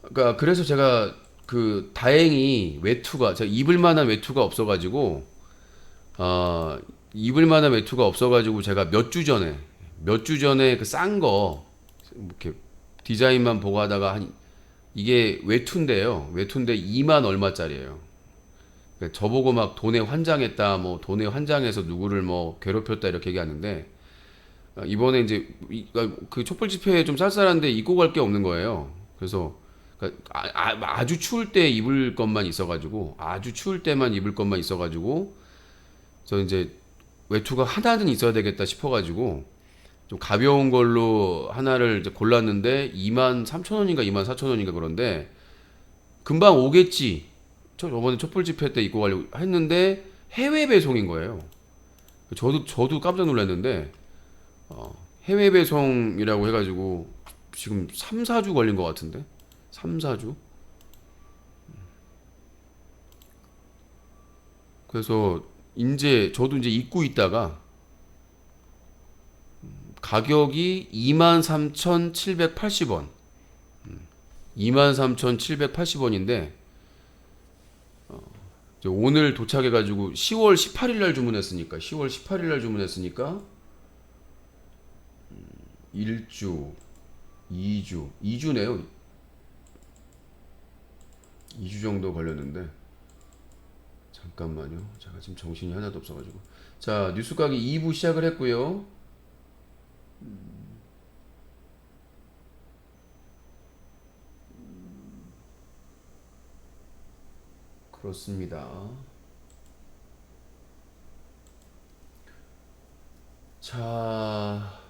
그러니까 그래서 제가 그 다행히 외투가 제가 입을 만한 외투가 없어가지고 어 입을 만한 외투가 없어가지고 제가 몇 주 전에 그 싼 거 이렇게 디자인만 보고 하다가 한 이게 외투인데 2만 얼마짜리예요. 그러니까 저보고 막 돈에 환장했다, 뭐 돈에 환장해서 누구를 뭐 괴롭혔다 이렇게 얘기하는데 이번에 이제 그 촛불 집회에 좀 쌀쌀한데 입고 갈 게 없는 거예요. 그래서 그러니까 아주 추울 때 입을 것만 있어가지고 아주 추울 때만 입을 것만 있어가지고 저 이제 외투가 하나는 있어야 되겠다 싶어가지고 좀 가벼운 걸로 하나를 이제 골랐는데 2만 3천 원인가 2만 4천 원인가 그런데 금방 오겠지. 저번에 촛불 집회 때 입고 가려고 했는데 해외 배송인 거예요. 저도 깜짝 놀랐는데 해외 배송이라고 해가지고 지금 3, 4주 걸린 것 같은데 3, 4주. 그래서 이제 저도 이제 입고 있다가 가격이 23,780원. 23,780원인데 오늘 도착해가지고 10월 18일 날 주문했으니까 10월 18일 날 주문했으니까 1주, 2주, 2주네요. 2주 정도 걸렸는데 잠깐만요. 제가 지금 정신이 하나도 없어가지고 자 뉴스 가게 2부 시작을 했고요. 그렇습니다. 자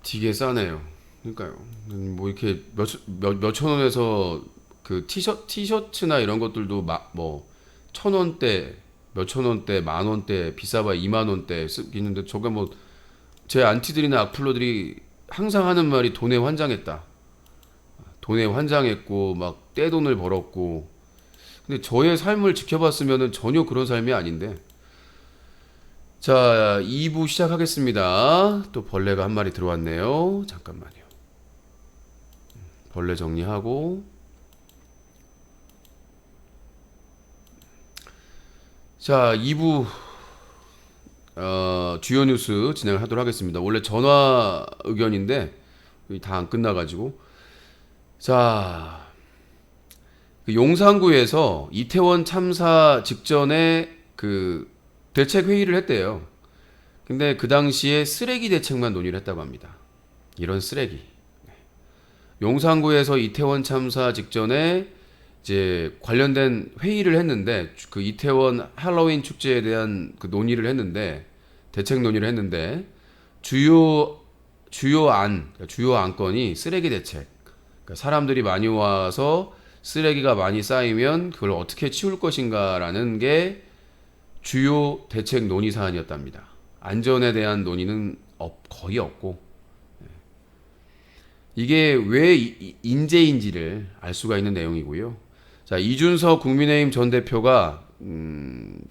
되게 싸네요. 그러니까요. 뭐 이렇게 몇천 원에서 그 티셔츠나 이런 것들도 뭐 천 원대, 몇천 원대, 만 원대, 비싸봐야 2만 원대 있는데 저게 뭐 제 안티들이나 악플러들이 항상 하는 말이 돈에 환장했다. 돈에 환장했고 막 떼돈을 벌었고. 근데 저의 삶을 지켜봤으면은 전혀 그런 삶이 아닌데. 자, 2부 시작하겠습니다. 또 벌레가 한 마리 들어왔네요. 잠깐만요. 벌레 정리하고. 자, 2부 주요 뉴스 진행을 하도록 하겠습니다. 원래 전화 의견인데 다 안 끝나가지고 자, 그 용산구에서 이태원 참사 직전에 그 대책 회의를 했대요. 근데 그 당시에 쓰레기 대책만 논의를 했다고 합니다. 이런 쓰레기. 용산구에서 이태원 참사 직전에 이제 관련된 회의를 했는데 그 이태원 할로윈 축제에 대한 그 논의를 했는데 대책 논의를 했는데 주요 주요 안건이 쓰레기 대책. 그러니까 사람들이 많이 와서 쓰레기가 많이 쌓이면 그걸 어떻게 치울 것인가라는 게 주요 대책 논의 사안이었답니다. 안전에 대한 논의는 거의 없고 이게 왜 인재인지를 알 수가 있는 내용이고요. 자, 이준석 국민의힘 전 대표가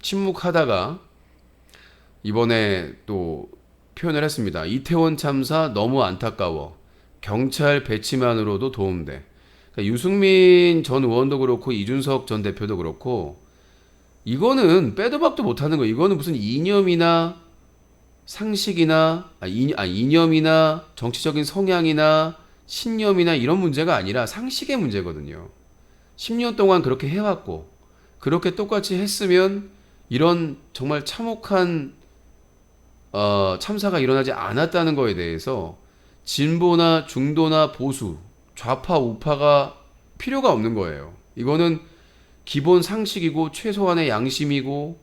침묵하다가 이번에 또 표현을 했습니다. 이태원 참사 너무 안타까워. 경찰 배치만으로도 도움돼. 그러니까 유승민 전 의원도 그렇고 이준석 전 대표도 그렇고 이거는 빼도 박도 못하는 거예요. 이거는 무슨 이념이나 상식이나 이념이나 정치적인 성향이나 신념이나 이런 문제가 아니라 상식의 문제거든요. 10년 동안 그렇게 해왔고 그렇게 똑같이 했으면 이런 정말 참혹한 참사가 일어나지 않았다는 거에 대해서 진보나 중도나 보수, 좌파, 우파가 필요가 없는 거예요. 이거는 기본 상식이고 최소한의 양심이고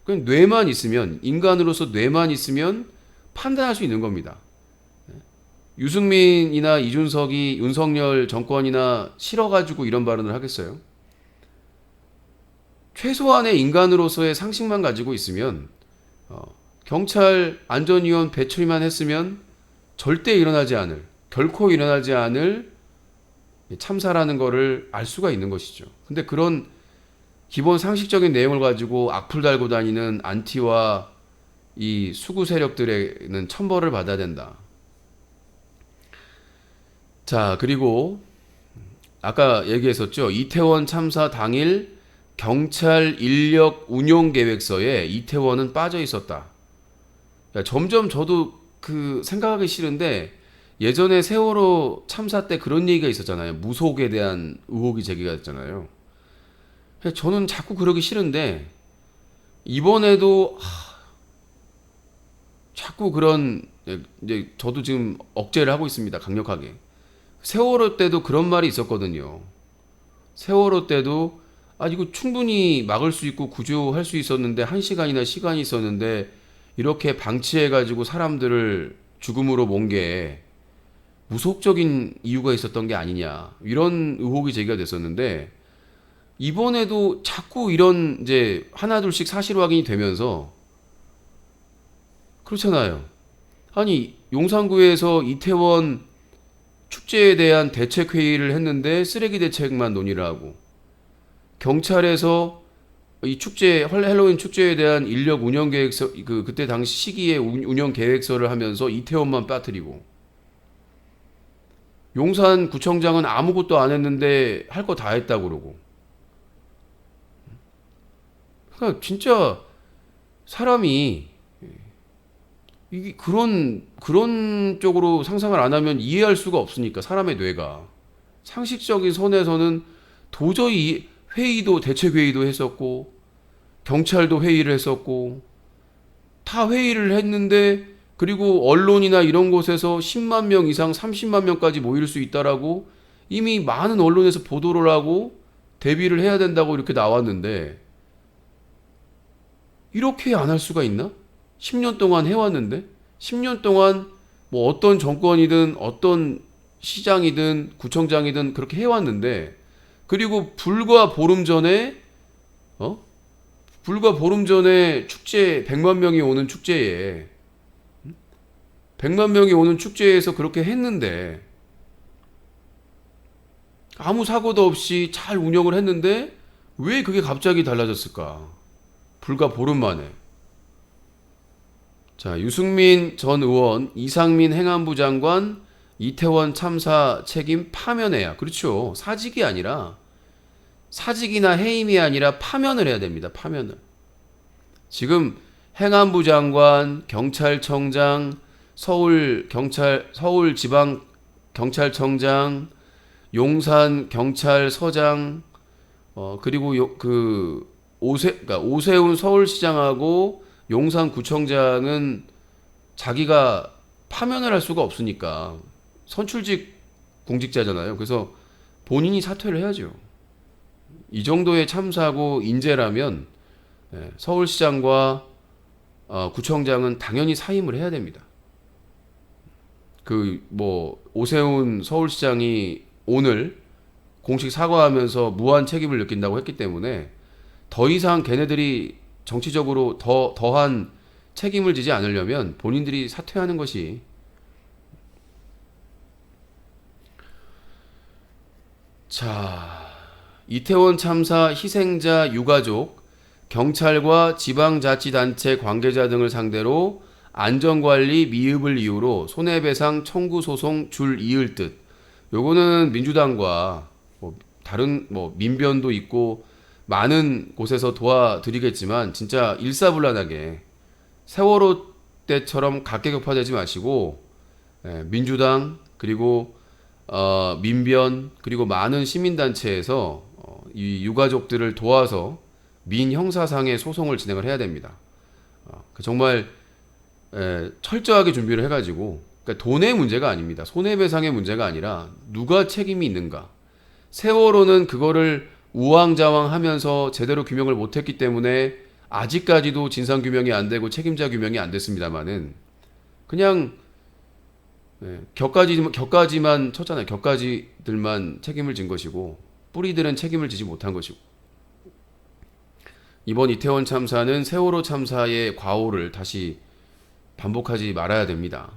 그냥 뇌만 있으면 인간으로서 뇌만 있으면 판단할 수 있는 겁니다. 유승민이나 이준석이 윤석열 정권이나 싫어가지고 이런 발언을 하겠어요? 최소한의 인간으로서의 상식만 가지고 있으면 경찰 안전위원 배출만 했으면 절대 일어나지 않을 결코 일어나지 않을 참사라는 거를 알 수가 있는 것이죠. 근데 그런 기본 상식적인 내용을 가지고 악플 달고 다니는 안티와 이 수구 세력들에는 천벌을 받아야 된다. 자, 그리고 아까 얘기했었죠. 이태원 참사 당일 경찰 인력 운용 계획서에 이태원은 빠져 있었다. 그러니까 점점 저도 그 생각하기 싫은데 예전에 세월호 참사 때 그런 얘기가 있었잖아요. 무속에 대한 의혹이 제기가 됐잖아요. 저는 자꾸 그러기 싫은데 이번에도 자꾸 그런 이제 저도 지금 억제를 하고 있습니다. 강력하게. 세월호 때도 그런 말이 있었거든요. 세월호 때도 이거 충분히 막을 수 있고 구조할 수 있었는데 1시간이나 시간이 있었는데 이렇게 방치해가지고 사람들을 죽음으로 몬 게 무속적인 이유가 있었던 게 아니냐 이런 의혹이 제기가 됐었는데 이번에도 자꾸 이런 이제 하나둘씩 사실 확인이 되면서 그렇잖아요. 아니 용산구에서 이태원 축제에 대한 대책 회의를 했는데 쓰레기 대책만 논의를 하고 경찰에서 이 축제 헬로윈 축제에 대한 인력 운영 계획서 그때 당시 시기에 운영 계획서를 하면서 이태원만 빠뜨리고 용산구청장은 아무것도 안 했는데 할 거 다 했다고 그러고 그러니까 진짜 사람이 이게 그런 쪽으로 상상을 안 하면 이해할 수가 없으니까 사람의 뇌가 상식적인 선에서는 도저히 회의도 대책 회의도 했었고 경찰도 회의를 했었고 다 회의를 했는데 그리고 언론이나 이런 곳에서 10만 명 이상 30만 명까지 모일 수 있다라고 이미 많은 언론에서 보도를 하고 대비를 해야 된다고 이렇게 나왔는데 이렇게 안 할 수가 있나? 10년 동안 해왔는데 10년 동안 뭐 어떤 정권이든 어떤 시장이든 구청장이든 그렇게 해왔는데 그리고 불과 보름 전에 축제 100만 명이 오는 축제에 100만 명이 오는 축제에서 그렇게 했는데 아무 사고도 없이 잘 운영을 했는데 왜 그게 갑자기 달라졌을까? 불과 보름 만에. 자, 유승민 전 의원, 이상민 행안부 장관, 이태원 참사 책임 파면해야. 그렇죠. 사직이 아니라 사직이나 해임이 아니라 파면을 해야 됩니다. 파면을. 지금 행안부 장관, 경찰청장, 서울지방 경찰청장, 용산 경찰서장, 그리고 그러니까 오세훈 서울시장하고 용산구청장은 자기가 파면을 할 수가 없으니까 선출직 공직자잖아요. 그래서 본인이 사퇴를 해야죠. 이 정도의 참사고 인재라면 서울시장과 구청장은 당연히 사임을 해야 됩니다. 오세훈 서울시장이 오늘 공식 사과하면서 무한 책임을 느낀다고 했기 때문에 더 이상 걔네들이 정치적으로 더한 책임을 지지 않으려면 본인들이 사퇴하는 것이. 자, 이태원 참사 희생자 유가족, 경찰과 지방자치단체 관계자 등을 상대로 안전관리 미흡을 이유로 손해배상 청구 소송 줄 이을 듯. 요거는 민주당과 다른 민변도 있고 많은 곳에서 도와드리겠지만 진짜 일사불란하게 세월호 때처럼 각계격파되지 마시고 민주당 그리고 민변 그리고 많은 시민단체에서 이 유가족들을 도와서 민형사상의 소송을 진행을 해야 됩니다. 정말 철저하게 준비를 해가지고 그러니까 돈의 문제가 아닙니다. 손해배상의 문제가 아니라 누가 책임이 있는가. 세월호는 그거를 우왕좌왕하면서 제대로 규명을 못했기 때문에 아직까지도 진상규명이 안 되고 책임자 규명이 안 됐습니다만은 그냥 격가지만 쳤잖아요. 격가지들만 책임을 진 것이고 뿌리들은 책임을 지지 못한 것이고 이번 이태원 참사는 세월호 참사의 과오를 다시 반복하지 말아야 됩니다.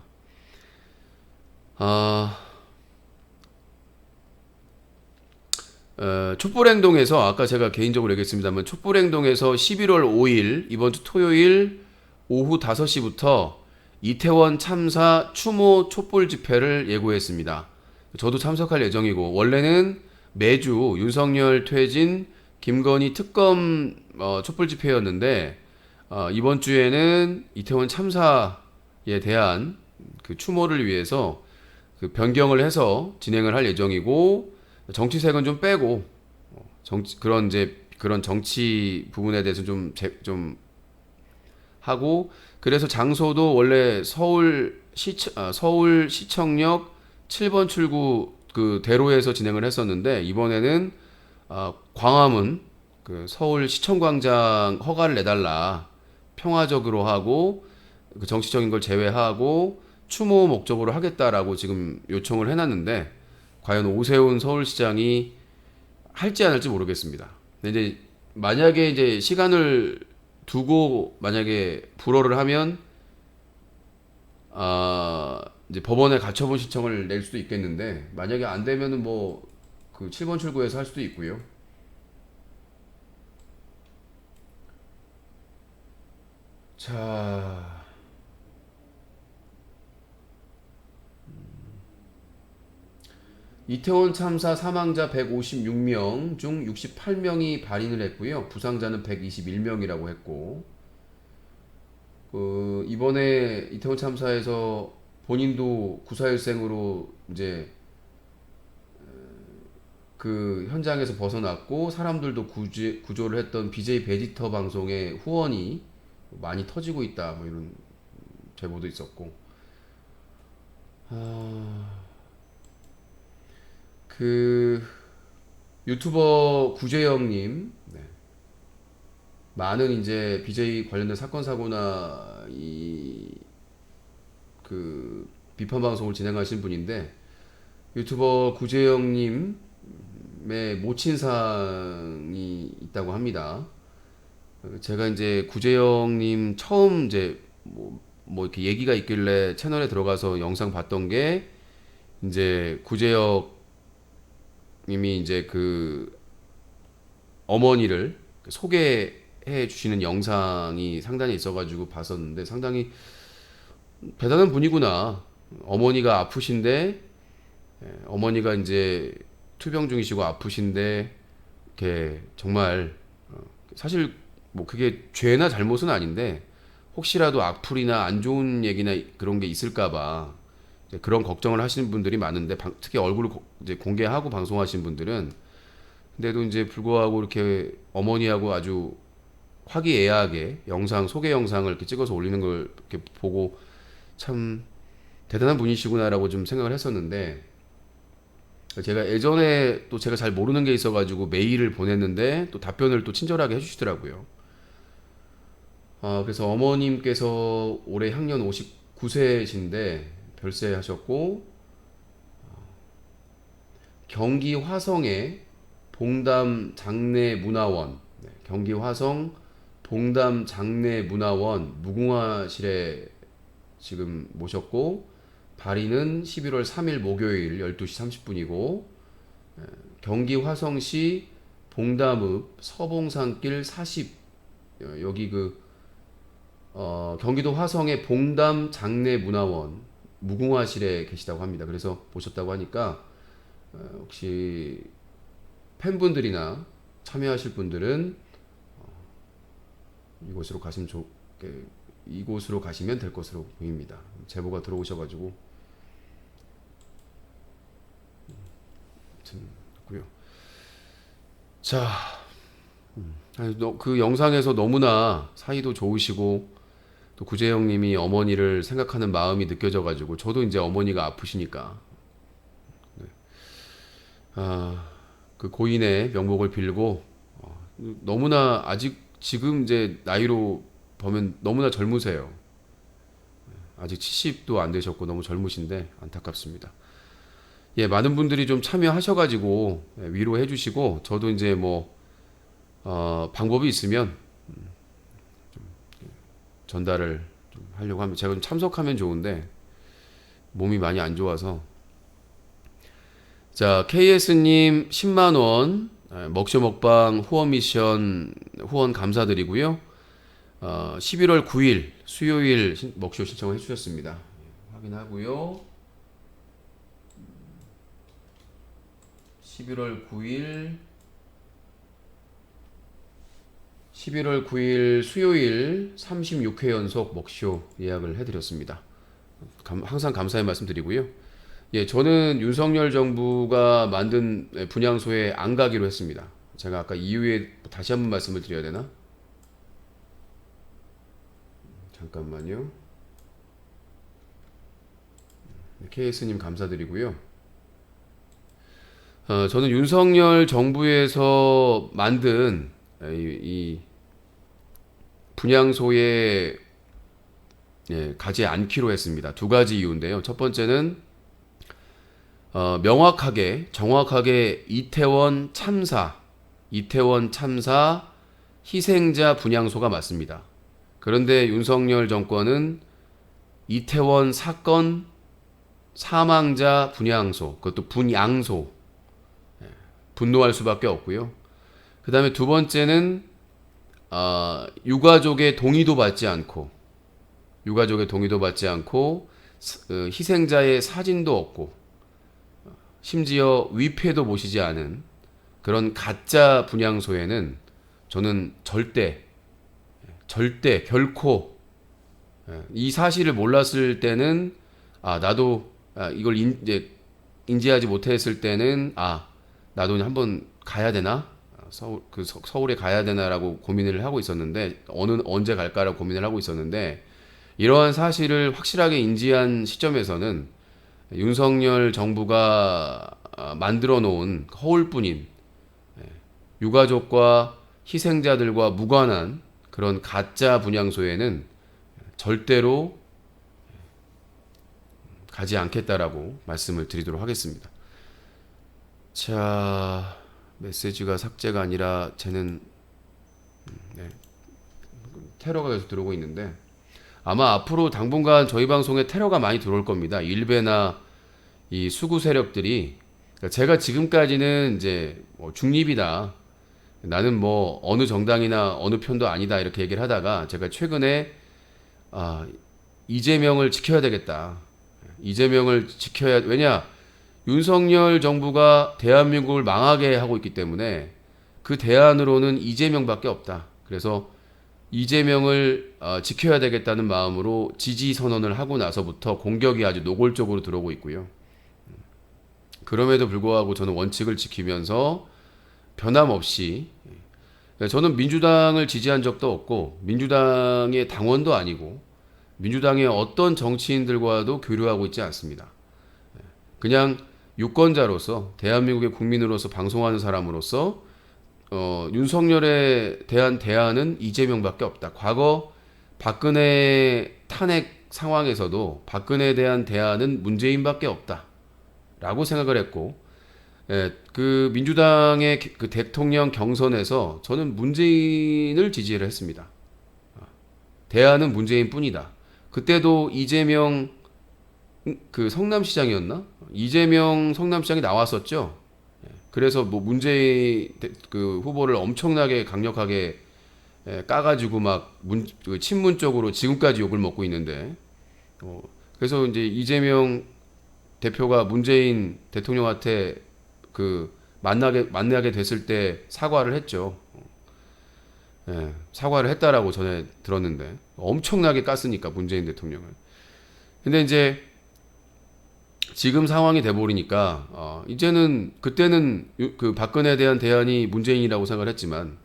촛불행동에서 아까 제가 개인적으로 얘기했습니다만 촛불행동에서 11월 5일 이번 주 토요일 오후 5시부터 이태원 참사 추모 촛불 집회를 예고했습니다. 저도 참석할 예정이고 원래는 매주 윤석열 퇴진, 김건희 특검 촛불 집회였는데 이번 주에는 이태원 참사에 대한 그 추모를 위해서 그 변경을 해서 진행을 할 예정이고 정치색은 좀 빼고 그런 정치 부분에 대해서 좀 하고 그래서 장소도 원래 서울시청역 7번 출구 그 대로에서 진행을 했었는데 이번에는 광화문 그 서울시청광장 허가를 내달라 평화적으로 하고 그 정치적인 걸 제외하고 추모 목적으로 하겠다라고 지금 요청을 해놨는데 과연 오세훈 서울시장이 할지 안 할지 모르겠습니다. 근데 이제 만약에 이제 시간을 두고 만약에 불허를 하면 이제 법원에 가처분 신청을 낼 수도 있겠는데 만약에 안 되면은 뭐 그 7번 출구에서 할 수도 있고요. 자, 이태원 참사 사망자 156명 중 68명이 발인을 했고요. 부상자는 121명이라고 했고 이번에 이태원 참사에서 본인도 구사일생으로 이제 그 현장에서 벗어났고 사람들도 구조를 했던 BJ 베지터 방송의 후원이 많이 터지고 있다 뭐 이런 제보도 있었고 그 유튜버 구재영님 많은 이제 BJ 관련된 사건 사고나 그 비판 방송을 진행하신 분인데 유튜버 구재영님의 모친상이 있다고 합니다. 제가 이제 구재영님 처음 이제 뭐 이렇게 얘기가 있길래 채널에 들어가서 영상 봤던 게 이제 구재영님이 이제 그 어머니를 소개해 주시는 영상이 상당히 있어가지고 봤었는데 상당히 대단한 분이구나. 어머니가 아프신데 어머니가 이제 투병 중이시고 아프신데 이렇게 정말 사실 뭐 그게 죄나 잘못은 아닌데 혹시라도 악플이나 안 좋은 얘기나 그런 게 있을까봐 그런 걱정을 하시는 분들이 많은데 특히 얼굴을 이제 공개하고 방송하시는 분들은 근데도 이제 불구하고 이렇게 어머니하고 아주 화기애애하게 소개 영상을 이렇게 찍어서 올리는 걸 이렇게 보고 참 대단한 분이시구나라고 좀 생각을 했었는데 제가 예전에 또 제가 잘 모르는 게 있어가지고 메일을 보냈는데 또 답변을 또 친절하게 해주시더라고요. 그래서 어머님께서 올해 향년 59세신데 별세하셨고 경기 화성의 봉담 장례 문화원, 경기 화성 봉담 장례 문화원 무궁화실에 지금 모셨고 발인은 11월 3일 목요일 12시 30분이고 경기 화성시 봉담읍 서봉산길 40 여기 경기도 화성의 봉담 장례 문화원 무궁화실에 계시다고 합니다. 그래서 모셨다고 하니까 혹시 팬분들이나 참여하실 분들은 이곳으로 이곳으로 가시면 될 것으로 보입니다. 제보가 들어오셔가지고 고요. 자, 그 영상에서 너무나 사이도 좋으시고 또 구재영님이 어머니를 생각하는 마음이 느껴져가지고 저도 이제 어머니가 아프시니까 그 고인의 명복을 빌고 너무나 아직 지금 이제 나이로 보면 너무나 젊으세요. 아직 70도 안 되셨고 너무 젊으신데 안타깝습니다. 예, 많은 분들이 좀 참여하셔가지고 위로해 주시고 저도 이제 방법이 있으면 좀 전달을 좀 하려고 합니다. 제가 좀 참석하면 좋은데 몸이 많이 안 좋아서 자 KS님 10만원 먹쇼 먹방 후원 미션 후원 감사드리고요. 11월 9일 수요일 먹쇼 신청을 해주셨습니다. 확인하고요. 11월 9일 수요일 36회 연속 먹쇼 예약을 해드렸습니다. 항상 감사의 말씀드리고요. 예, 저는 윤석열 정부가 만든 분향소에 안 가기로 했습니다. 제가 아까 이후에 다시 한번 말씀을 드려야 되나? 잠깐만요. KS님 감사드리고요. 저는 윤석열 정부에서 만든 이 분향소에 가지 않기로 했습니다. 두 가지 이유인데요. 첫 번째는 명확하게 정확하게 이태원 참사 희생자 분향소가 맞습니다. 그런데 윤석열 정권은 이태원 사건 사망자 분향소, 그것도 분양소, 분노할 수밖에 없고요. 그 다음에 두 번째는 유가족의 동의도 받지 않고 희생자의 사진도 없고 심지어 위패도 모시지 않은 그런 가짜 분향소에는 저는 절대 결코 이 사실을 몰랐을 때는 나도 이걸 이제 인지하지 못했을 때는 나도 한번 가야 되나? 서울에 가야 되나라고 고민을 하고 있었는데 언제 갈까라고 고민을 하고 있었는데 이러한 사실을 확실하게 인지한 시점에서는 윤석열 정부가 만들어 놓은 허울뿐인 유가족과 희생자들과 무관한 그런 가짜 분향소에는 절대로 가지 않겠다라고 말씀을 드리도록 하겠습니다. 자, 메시지가 삭제가 아니라 쟤는 테러가 계속 들어오고 있는데 아마 앞으로 당분간 저희 방송에 테러가 많이 들어올 겁니다. 일베나 이 수구 세력들이 제가 지금까지는 이제 중립이다. 나는 뭐 어느 정당이나 어느 편도 아니다 이렇게 얘기를 하다가 제가 최근에 이재명을 지켜야 되겠다. 이재명을 지켜야 왜냐 윤석열 정부가 대한민국을 망하게 하고 있기 때문에 그 대안으로는 이재명밖에 없다. 그래서 이재명을 지켜야 되겠다는 마음으로 지지 선언을 하고 나서부터 공격이 아주 노골적으로 들어오고 있고요. 그럼에도 불구하고 저는 원칙을 지키면서 변함없이 저는 민주당을 지지한 적도 없고 민주당의 당원도 아니고 민주당의 어떤 정치인들과도 교류하고 있지 않습니다. 그냥 유권자로서 대한민국의 국민으로서 방송하는 사람으로서 윤석열에 대한 대안은 이재명밖에 없다. 과거 박근혜 탄핵 상황에서도 박근혜에 대한 대안은 문재인밖에 없다. 라고 생각을 했고 그 민주당의 그 대통령 경선에서 저는 문재인을 지지를 했습니다. 대안은 문재인뿐이다. 그때도 이재명 그 성남시장이었나? 이재명 성남시장이 나왔었죠. 그래서 뭐 문재인 그 후보를 엄청나게 강력하게 까가지고 막 그 친문적으로 지금까지 욕을 먹고 있는데 그래서 이제 이재명 대표가 문재인 대통령한테 그 만나게 됐을 때 사과를 했죠. 사과를 했다라고 전에 들었는데 엄청나게 깠으니까 문재인 대통령을. 근데 이제 지금 상황이 돼버리니까 이제는 그때는 그 박근혜에 대한 대안이 문재인이라고 생각을 했지만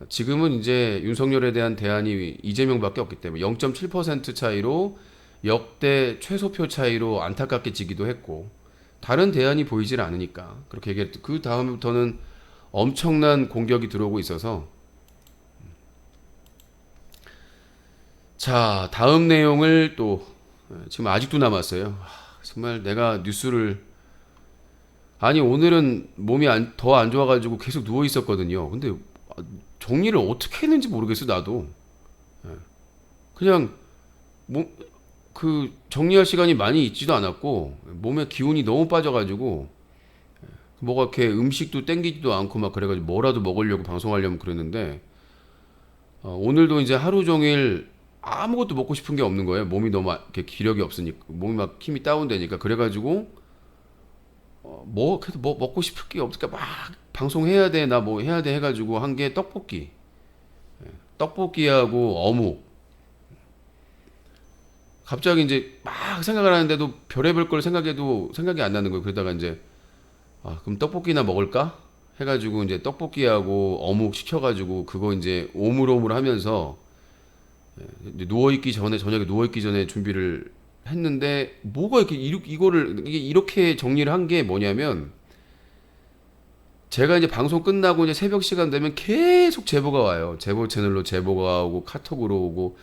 지금은 이제 윤석열에 대한 대안이 이재명밖에 없기 때문에 0.7% 차이로 역대 최소표 차이로 안타깝게 지기도 했고 다른 대안이 보이질 않으니까 그렇게 얘기했죠. 그 다음부터는 엄청난 공격이 들어오고 있어서 자 다음 내용을 또 지금 아직도 남았어요. 정말 내가 뉴스를 오늘은 몸이 더 안 좋아가지고 계속 누워 있었거든요. 근데 정리를 어떻게 했는지 모르겠어 나도. 그냥 그 정리할 시간이 많이 있지도 않았고 몸에 기운이 너무 빠져가지고 뭐가 이렇게 음식도 땡기지도 않고 막 그래가지고 뭐라도 먹으려고 방송하려면 그랬는데 오늘도 이제 하루 종일 아무것도 먹고 싶은 게 없는 거예요. 몸이 너무 이렇게 기력이 없으니까 몸이 막 힘이 다운되니까 그래가지고 그래도 뭐 먹고 싶을 게 없으니까 막 방송해야 돼, 나 뭐 해야 돼 해가지고 한 게 떡볶이. 떡볶이하고 어묵. 갑자기 이제 막 생각을 하는데도 별의별 걸 생각해도 생각이 안 나는 거예요. 그러다가 이제 그럼 떡볶이나 먹을까? 해가지고 이제 떡볶이하고 어묵 시켜가지고 그거 이제 오물오물 하면서 이제 누워있기 전에 저녁에 누워있기 전에 준비를 했는데 뭐가 이렇게 이게 이렇게 정리를 한 게 뭐냐면 제가 이제 방송 끝나고 이제 새벽 시간 되면 계속 제보가 와요. 제보 채널로 제보가 오고 카톡으로 오고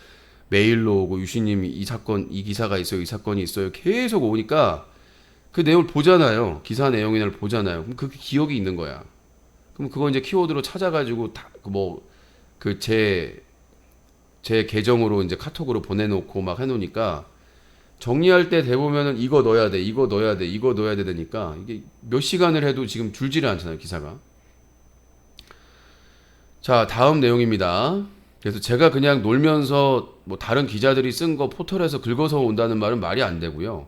메일로 오고 유시님 이 사건 이 기사가 있어요. 이 사건이 있어요. 계속 오니까 그 내용을 보잖아요. 기사 내용이나 보잖아요. 그럼 그 기억이 있는 거야. 그럼 그거 이제 키워드로 찾아가지고 제 계정으로 이제 카톡으로 보내놓고 막 해놓으니까 정리할 때 대보면은 이거 넣어야 돼, 이거 넣어야 돼, 이거 넣어야 돼 되니까 이게 몇 시간을 해도 지금 줄지를 않잖아요, 기사가. 자, 다음 내용입니다. 그래서 제가 그냥 놀면서 뭐 다른 기자들이 쓴 거 포털에서 긁어서 온다는 말은 말이 안 되고요.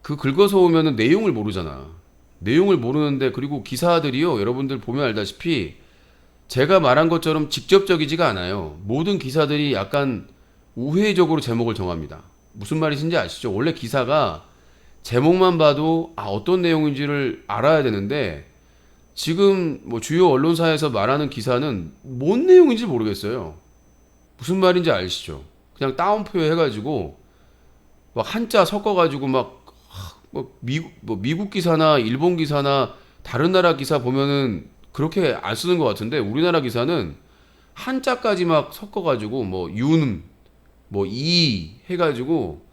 그 긁어서 오면은 내용을 모르잖아. 내용을 모르는데 그리고 기사들이요, 여러분들 보면 알다시피 제가 말한 것처럼 직접적이지가 않아요. 모든 기사들이 약간 우회적으로 제목을 정합니다. 무슨 말이신지 아시죠? 원래 기사가 제목만 봐도 어떤 내용인지를 알아야 되는데 지금 뭐 주요 언론사에서 말하는 기사는 뭔 내용인지 모르겠어요. 무슨 말인지 아시죠? 그냥 따옴표 해가지고 막 한자 섞어가지고 미국 기사나 일본 기사나 다른 나라 기사 보면은 그렇게 안 쓰는 것 같은데 우리나라 기사는 한자까지 막 섞어가지고 이 해가지고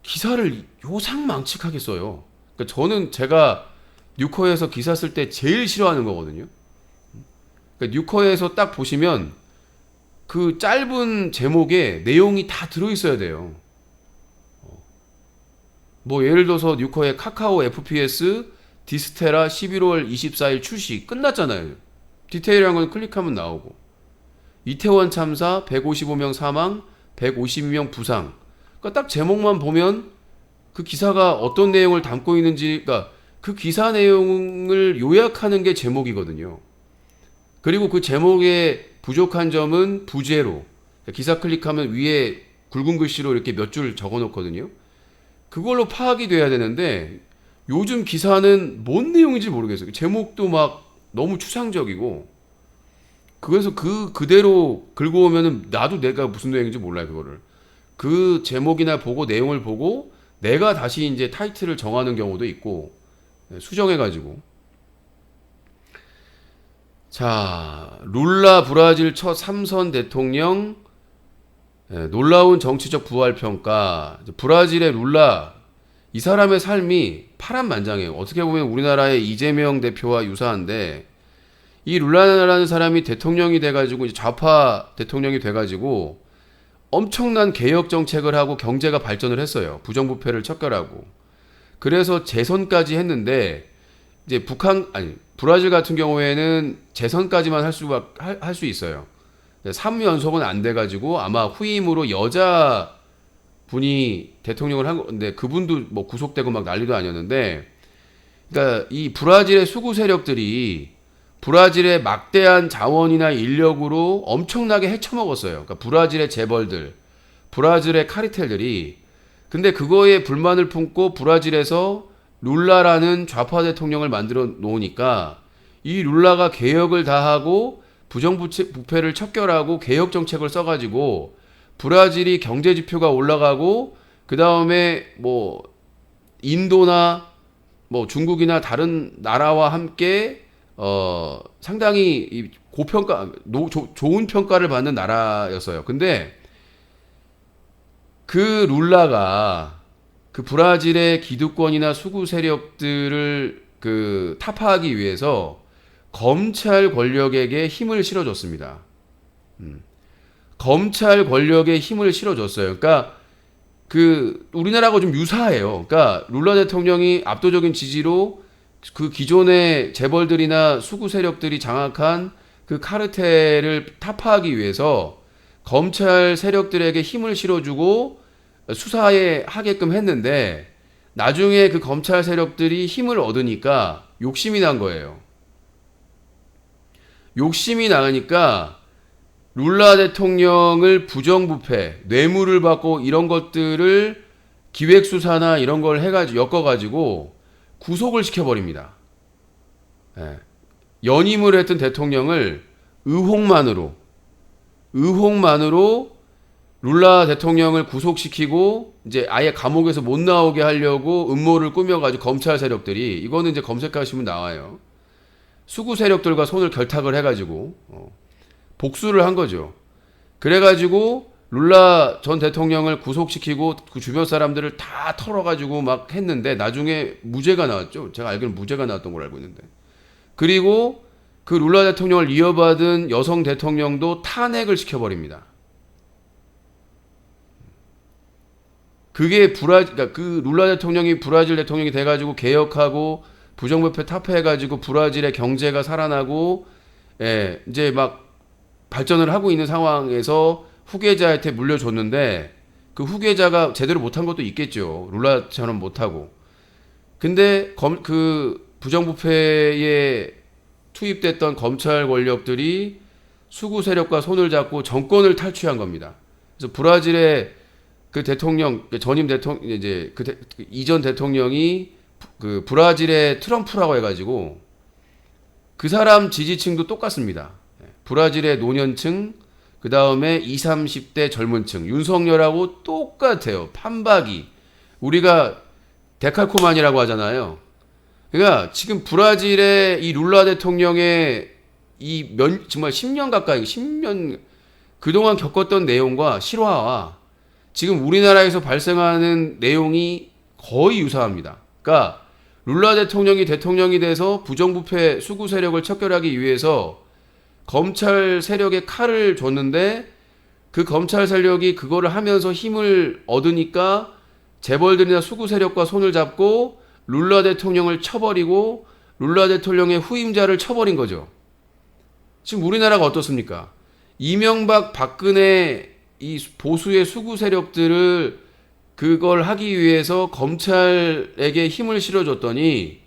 기사를 요상망측하게 써요. 그러니까 저는 제가 뉴커에서 기사 쓸 때 제일 싫어하는 거거든요. 그러니까 뉴커에서 딱 보시면 그 짧은 제목에 내용이 다 들어있어야 돼요. 뭐 예를 들어서 뉴커의 카카오 FPS 디스테라 11월 24일 출시 끝났잖아요. 디테일한 건 클릭하면 나오고 이태원 참사 155명 사망 152명 부상. 그러니까 딱 제목만 보면 그 기사가 어떤 내용을 담고 있는지, 그러니까 그 기사 내용을 요약하는 게 제목이거든요. 그리고 그 제목의 부족한 점은 부제로. 기사 클릭하면 위에 굵은 글씨로 이렇게 몇 줄 적어 놓거든요. 그걸로 파악이 돼야 되는데 요즘 기사는 뭔 내용인지 모르겠어요. 제목도 막 너무 추상적이고 그래서 그대로 긁어오면은 나도 내가 무슨 내용인지 몰라요, 그거를. 그 제목이나 보고 내용을 보고 내가 다시 이제 타이틀을 정하는 경우도 있고 수정해가지고. 자, 룰라 브라질 첫 3선 대통령 놀라운 정치적 부활 평가. 브라질의 룰라 이 사람의 삶이 파란만장해요. 어떻게 보면 우리나라의 이재명 대표와 유사한데 이 룰라라는 사람이 대통령이 돼가지고 이제 좌파 대통령이 돼가지고 엄청난 개혁 정책을 하고 경제가 발전을 했어요. 부정부패를 척결하고. 그래서 재선까지 했는데 이제 브라질 같은 경우에는 재선까지만 할 수 있어요. 3연속은 안 돼가지고 아마 후임으로 여자 분이 대통령을 한 건데 그분도 뭐 구속되고 막 난리도 아니었는데, 그러니까 이 브라질의 수구 세력들이 브라질의 막대한 자원이나 인력으로 엄청나게 헤쳐먹었어요. 그러니까 브라질의 재벌들, 브라질의 카르텔들이. 근데 그거에 불만을 품고 브라질에서 룰라라는 좌파 대통령을 만들어 놓으니까 이 룰라가 개혁을 다 하고 부정부패를 척결하고 개혁 정책을 써가지고 브라질이 경제 지표가 올라가고 그 다음에 뭐 인도나 뭐 중국이나 다른 나라와 함께 상당히 고평가, 좋은 평가를 받는 나라였어요. 근데 그 룰라가 그 브라질의 기득권이나 수구 세력들을 타파하기 위해서 검찰 권력에게 힘을 실어줬습니다. 검찰 권력에 힘을 실어줬어요. 그러니까 우리나라하고 좀 유사해요. 그러니까 룰라 대통령이 압도적인 지지로 그 기존의 재벌들이나 수구 세력들이 장악한 그 카르텔을 타파하기 위해서 검찰 세력들에게 힘을 실어주고 수사에 하게끔 했는데 나중에 그 검찰 세력들이 힘을 얻으니까 욕심이 난 거예요. 욕심이 나니까 룰라 대통령을 부정부패, 뇌물을 받고 이런 것들을 기획수사나 이런 걸 해가지고 엮어가지고 구속을 시켜버립니다. 예. 연임을 했던 대통령을 의혹만으로 룰라 대통령을 구속시키고 이제 아예 감옥에서 못 나오게 하려고 음모를 꾸며가지고 검찰 세력들이 이거는 이제 검색하시면 나와요. 수구 세력들과 손을 결탁을 해가지고 복수를 한 거죠. 그래가지고 룰라 전 대통령을 구속시키고 그 주변 사람들을 다 털어가지고 막 했는데 나중에 무죄가 나왔죠. 제가 알기로는 무죄가 나왔던 걸 알고 있는데. 그리고 그 룰라 대통령을 이어받은 여성 대통령도 탄핵을 시켜버립니다. 그게 그러니까 그 룰라 대통령이 브라질 대통령이 돼가지고 개혁하고 부정부패 타파해가지고 브라질의 경제가 살아나고 이제 막 발전을 하고 있는 상황에서 후계자한테 물려줬는데 그 후계자가 제대로 못한 것도 있겠죠. 룰라처럼 못하고. 근데 그 부정부패에 투입됐던 검찰 권력들이 수구 세력과 손을 잡고 정권을 탈취한 겁니다. 그래서 브라질의 그 대통령, 전임 대통령, 이제 이전 대통령이 그 브라질의 트럼프라고 해가지고 그 사람 지지층도 똑같습니다. 브라질의 노년층, 그 다음에 20, 30대 젊은층, 윤석열하고 똑같아요. 판박이. 우리가 데칼코마니라고 하잖아요. 그러니까 지금 브라질의 이 룰라 대통령의 정말 10년 가까이, 10년 그동안 겪었던 내용과 실화와 지금 우리나라에서 발생하는 내용이 거의 유사합니다. 그러니까 룰라 대통령이 돼서 부정부패 수구 세력을 척결하기 위해서 검찰 세력에 칼을 줬는데 그 검찰 세력이 그거를 하면서 힘을 얻으니까 재벌들이나 수구 세력과 손을 잡고 룰라 대통령을 쳐버리고 룰라 대통령의 후임자를 쳐버린 거죠. 지금 우리나라가 어떻습니까? 이명박, 박근혜 이 보수의 수구 세력들을 그걸 하기 위해서 검찰에게 힘을 실어줬더니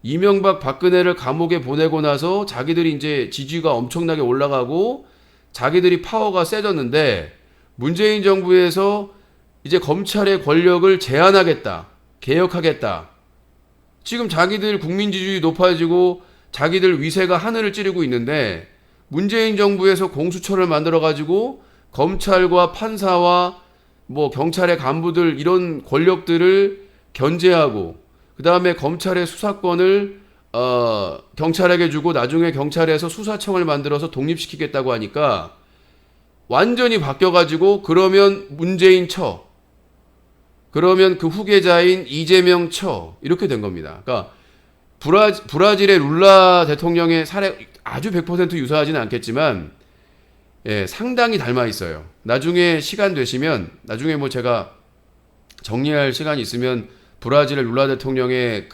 이명박, 박근혜를 감옥에 보내고 나서 자기들이 이제 지지가 엄청나게 올라가고 자기들이 파워가 세졌는데 문재인 정부에서 이제 검찰의 권력을 제한하겠다, 개혁하겠다. 지금 자기들 국민 지지율이 높아지고 자기들 위세가 하늘을 찌르고 있는데 문재인 정부에서 공수처를 만들어가지고 검찰과 판사와 뭐 경찰의 간부들 이런 권력들을 견제하고 그 다음에 검찰의 수사권을 경찰에게 주고 나중에 경찰에서 수사청을 만들어서 독립시키겠다고 하니까 완전히 바뀌어가지고 그러면 문재인 쳐, 그러면 그 후계자인 이재명 쳐 이렇게 된 겁니다. 그러니까 브라질의 룰라 대통령의 사례 아주 100% 유사하지는 않겠지만 상당히 닮아 있어요. 나중에 시간 되시면 나중에 뭐 제가 정리할 시간이 있으면 브라질의 룰라 대통령의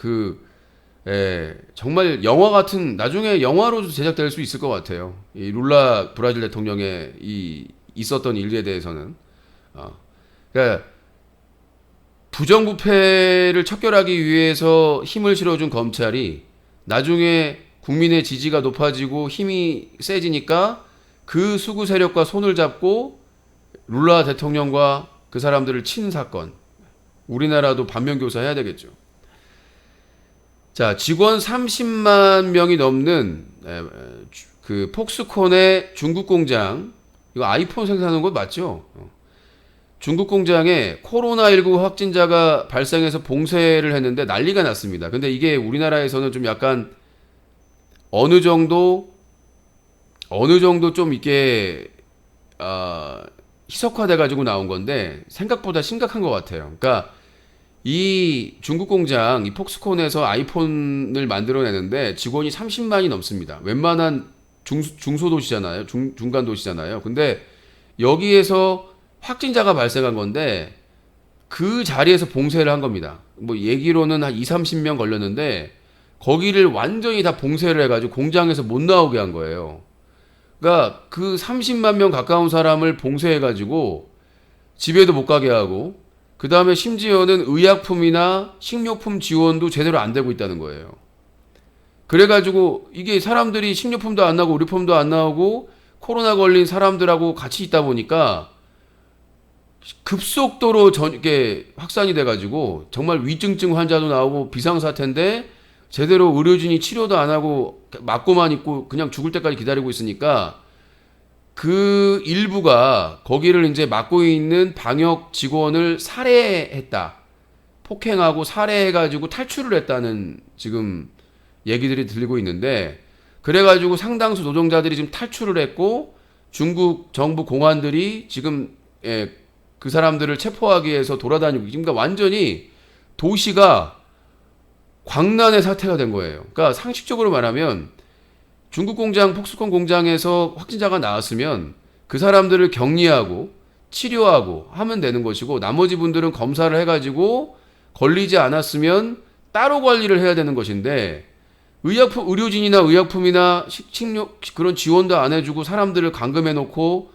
정말 영화 같은 나중에 영화로도 제작될 수 있을 것 같아요. 이 룰라 브라질 대통령의 있었던 일에 대해서는 그러니까 부정부패를 척결하기 위해서 힘을 실어준 검찰이 나중에 국민의 지지가 높아지고 힘이 세지니까 그 수구 세력과 손을 잡고 룰라 대통령과 그 사람들을 친 사건. 우리나라도 반면교사 해야 되겠죠. 자, 직원 30만 명이 넘는 그 폭스콘의 중국 공장, 이거 아이폰 생산하는 거 맞죠? 중국 공장에 코로나19 확진자가 발생해서 봉쇄를 했는데 난리가 났습니다. 근데 이게 우리나라에서는 좀 약간 어느 정도 좀 이게 희석화돼 가지고 나온 건데 생각보다 심각한 것 같아요. 그러니까 이 중국 공장, 이 폭스콘에서 아이폰을 만들어내는데 직원이 30만이 넘습니다. 웬만한 중소도시잖아요. 중간 도시잖아요. 근데 여기에서 확진자가 발생한 건데 그 자리에서 봉쇄를 한 겁니다. 뭐 얘기로는 한 20-30명 걸렸는데 거기를 완전히 다 봉쇄를 해가지고 공장에서 못 나오게 한 거예요. 그러니까 그 30만 명 가까운 사람을 봉쇄해가지고 집에도 못 가게 하고 그 다음에 심지어는 의약품이나 식료품 지원도 제대로 안 되고 있다는 거예요. 그래가지고 이게 사람들이 식료품도 안 나오고 의료품도 안 나오고 코로나 걸린 사람들하고 같이 있다 보니까 급속도로 이게 확산이 돼가지고 정말 위중증 환자도 나오고 비상사태인데 제대로 의료진이 치료도 안 하고 맞고만 있고 그냥 죽을 때까지 기다리고 있으니까 그 일부가 거기를 이제 맡고 있는 방역 직원을 살해했다. 폭행하고 살해해가지고 탈출을 했다는 지금 얘기들이 들리고 있는데, 그래가지고 상당수 노동자들이 지금 탈출을 했고 중국 정부 공안들이 지금 그 사람들을 체포하기 위해서 돌아다니고, 그러니까 완전히 도시가 광란의 사태가 된 거예요. 그러니까 상식적으로 말하면 중국 공장, 폭스콘 공장에서 확진자가 나왔으면 그 사람들을 격리하고 치료하고 하면 되는 것이고, 나머지 분들은 검사를 해가지고 걸리지 않았으면 따로 관리를 해야 되는 것인데, 의료진이나 의약품이나 식료 그런 지원도 안 해주고 사람들을 감금해놓고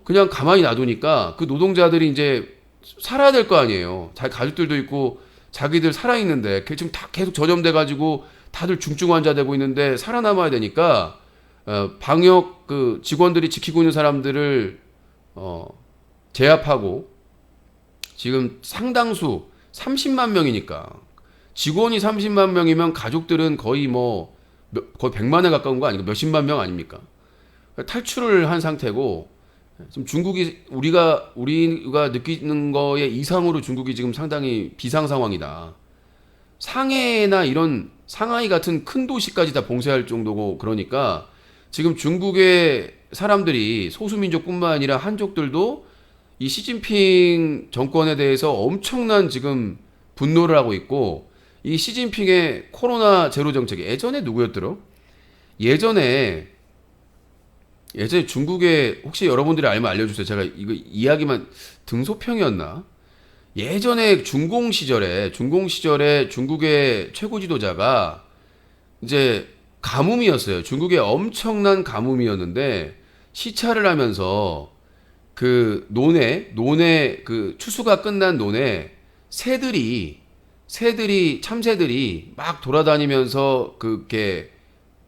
그냥 가만히 놔두니까 그 노동자들이 이제 살아야 될 거 아니에요. 자기 가족들도 있고 자기들 살아있는데 지금 다 계속 전염돼가지고 다들 중증 환자 되고 있는데 살아남아야 되니까 방역 그 직원들이 지키고 있는 사람들을 제압하고, 지금 상당수 30만 명이니까 직원이 30만 명이면 가족들은 거의 거의 100만에 가까운 거 아닙니까? 몇십만 명 아닙니까? 탈출을 한 상태고, 지금 중국이 우리가 느끼는 거에 이상으로 중국이 지금 상당히 비상 상황이다. 상해나 이런 상하이 같은 큰 도시까지 다 봉쇄할 정도고, 그러니까 지금 중국의 사람들이 소수민족뿐만 아니라 한족들도 이 시진핑 정권에 대해서 엄청난 지금 분노를 하고 있고, 이 시진핑의 코로나 제로 정책이 예전에 누구였더라? 예전에 중국에, 혹시 여러분들이 알면 알려주세요. 제가 이거 이야기만, 등소평이었나? 예전에 중공 시절에 중국의 최고 지도자가 이제 가뭄이었어요. 중국의 엄청난 가뭄이었는데 시찰을 하면서 그 논에 그 추수가 끝난 논에 참새들이 막 돌아다니면서 그게